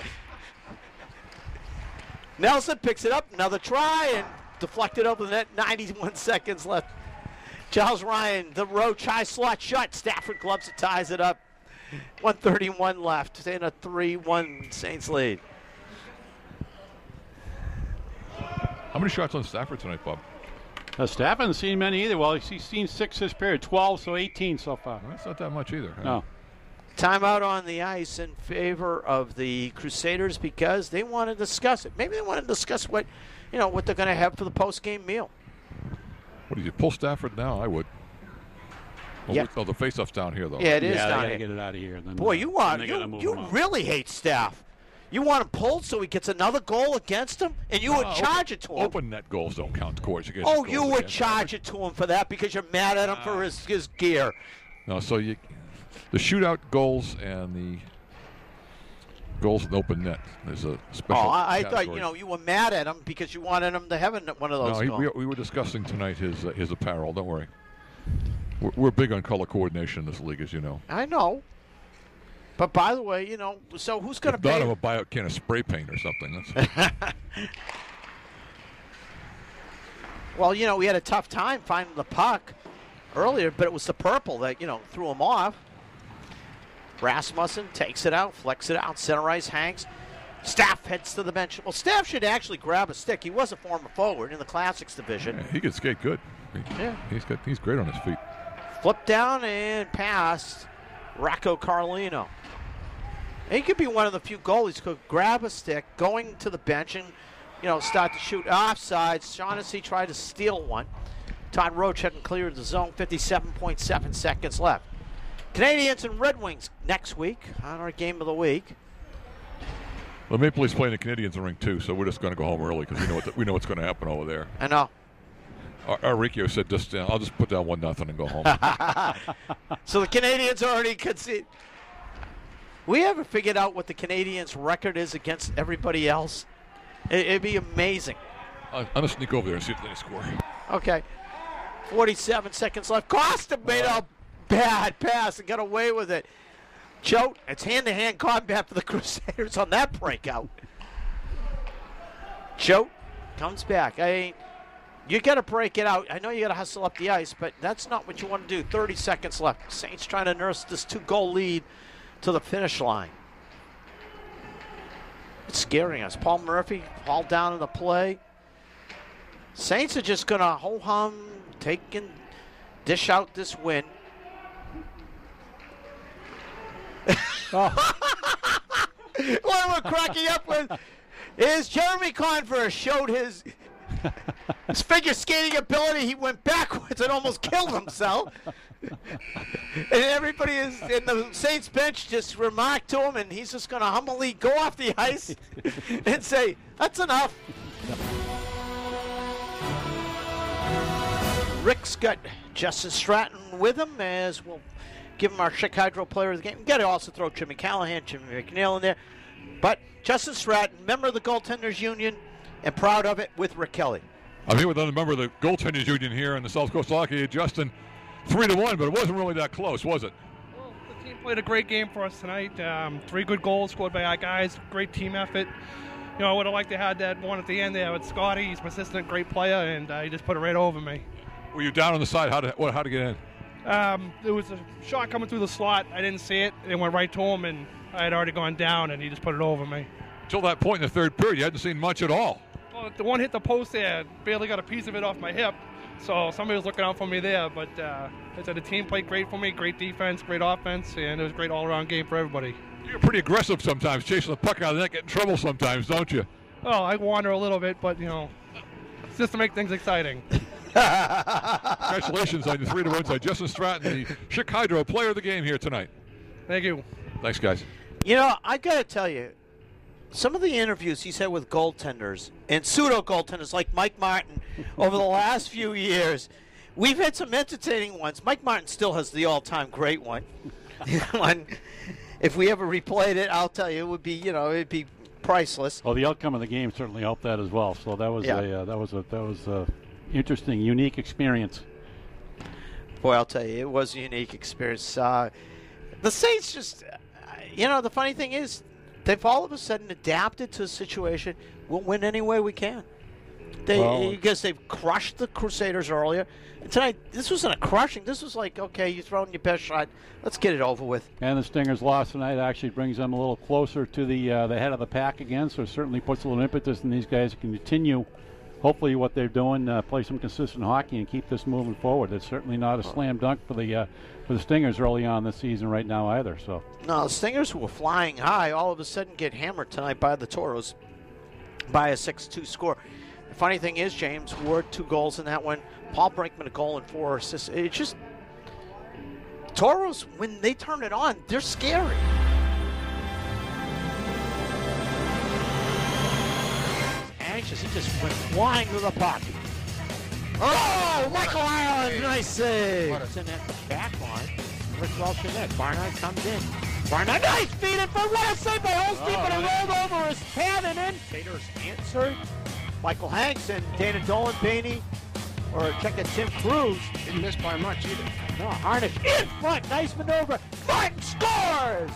Nelson picks it up, another try, and deflected over the net. 91 seconds left. Charles Ryan, the Roach high slot shot. Stafford gloves it, ties it up. 1:31 left in a 3-1 Saints lead.
How many shots on Stafford tonight, Bob?
Staff hasn't seen many either. Well, he's seen 6 this period, 12, so 18 so far.
Well, that's not that much either.
No.
Timeout on the ice in favor of the Crusaders because they want to discuss it. Maybe they want to discuss what they're going to have for the post-game meal.
What do you pull Stafford now? I would. Well,
yeah.
The face-off's down here, though.
Yeah, it is down
they
here.
Get it out of here. Then,
boy, you really hate Staff. You want him pulled so he gets another goal against him, and you would charge it to him.
Open net goals don't count, of course.
You would charge it to him for that because you're mad at him for his gear.
No, so the shootout goals and the goals in open net. There's a special
I
category.
thought you were mad at him because you wanted him to have one of those.
No, we were discussing tonight his apparel. Don't worry. We're big on color coordination in this league, as you know.
I know. But by the way, so who's going to pay?
Thought I would buy a can of spray paint or something.
Well, we had a tough time finding the puck earlier, but it was the purple that threw him off. Rasmussen takes it out, flicks it out, center ice hangs. Staff heads to the bench. Well, Staff should actually grab a stick. He was a former forward in the Classics division.
Yeah, he could skate good. He's great on his feet.
Flip down and past Rocco Carlino. He could be one of the few goalies who could grab a stick, going to the bench, and start to shoot offsides. Shaughnessy tried to steal one. Todd Roach hadn't cleared the zone. 57.7 seconds left. Canadians and Red Wings next week on our game of the week.
Well, Maple Leafs playing the Canadians in rink too, so we're just going to go home early because we know what's going to happen over there.
I know.
Riccio said, I'll just put down 1-0 and go home.
So the Canadians already conceded. We ever figured out what the Canadians' record is against everybody else? It'd be amazing.
I'm going to sneak over there and see if they score.
Okay. 47 seconds left. Costa made a bad pass and got away with it. Joe, it's hand-to-hand combat for the Crusaders on that breakout. Joe comes back. You got to break it out. I know you got to hustle up the ice, but that's not what you want to do. 30 seconds left. Saints trying to nurse this 2-goal lead to the finish line. It's scaring us. Paul Murphy hauled down in the play. Saints are just going to ho-hum, take and dish out this win. What we're cracking up with is Jeremy Converse showed his figure skating ability. He went backwards and almost killed himself. And everybody is in the Saints bench just remarked to him, and he's just going to humbly go off the ice and say, that's enough. Rick's got Justin Stratton with him, as we'll give him our Chick Hydro player of the game. We've got to also throw Jimmy Callahan, Jimmy McNeil in there. But Justin Stratton, member of the Goaltenders Union, and proud of it with Rick Kelly.
I'm here with another member of the Goaltenders Union here in the South Coast Hockey. Justin, 3-1, but it wasn't really that close, was it?
Well, the team played a great game for us tonight. 3 good goals scored by our guys. Great team effort. I would have liked to have that one at the end there with Scotty. He's my assistant, great player, and he just put it right over me.
Were you down on the side? How to get in?
There was a shot coming through the slot. I didn't see it. It went right to him, and I had already gone down, and he just put it over me.
Until that point in the third period, you hadn't seen much at all.
Well, the one hit the post there, barely got a piece of it off my hip, so somebody was looking out for me there. But I said the team played great for me, great defense, great offense, and it was a great all-around game for everybody.
You're pretty aggressive sometimes, chasing the puck out of the net, get in trouble sometimes, don't you?
Oh, I wander a little bit, but, it's just to make things exciting.
Congratulations on your 3-1 by Justin Stratton, the Chick Hydro player of the game here tonight.
Thank you.
Thanks, guys.
I got to tell you, some of the interviews he's had with goaltenders and pseudo-goaltenders like Mike Martin over the last few years, we've had some entertaining ones. Mike Martin still has the all-time great one. If we ever replayed it, I'll tell you, it would be, it'd be priceless.
Well, the outcome of the game certainly helped that as well. So that was a interesting, unique experience.
Boy, I'll tell you, it was a unique experience. The Saints just, the funny thing is, they've all of a sudden adapted to a situation. We'll win any way we can. Because they've crushed the Crusaders earlier. And tonight, this wasn't a crushing. This was like, okay, you're throwing your best shot. Let's get it over with.
And the Stingers' loss tonight actually brings them a little closer to the head of the pack again, so it certainly puts a little impetus in these guys to continue, hopefully, what they're doing, play some consistent hockey and keep this moving forward. It's certainly not a slam dunk for the Stingers early on this season right now either. So
no, the Stingers, who were flying high, all of a sudden get hammered tonight by the Toros by a 6-2 score. The funny thing is, James Ward, 2 goals in that one. Paul Brinkman, a goal and 4 assists. It's just, Toros, when they turn it on, they're scary. Anxious, he just went flying to the puck. Oh, Michael Ireland, nice save. It's in at the back line. Rick Welch in there. Barnard comes in. Barnard, nice feed in for what a save by Holstein, but it rolled over his pad and in. Taters answered. Michael Hanks and Dana Dolan, Bainey, or check out Tim Cruz. Didn't miss by much either. No, Harnish in front. Nice maneuver. Martin scores!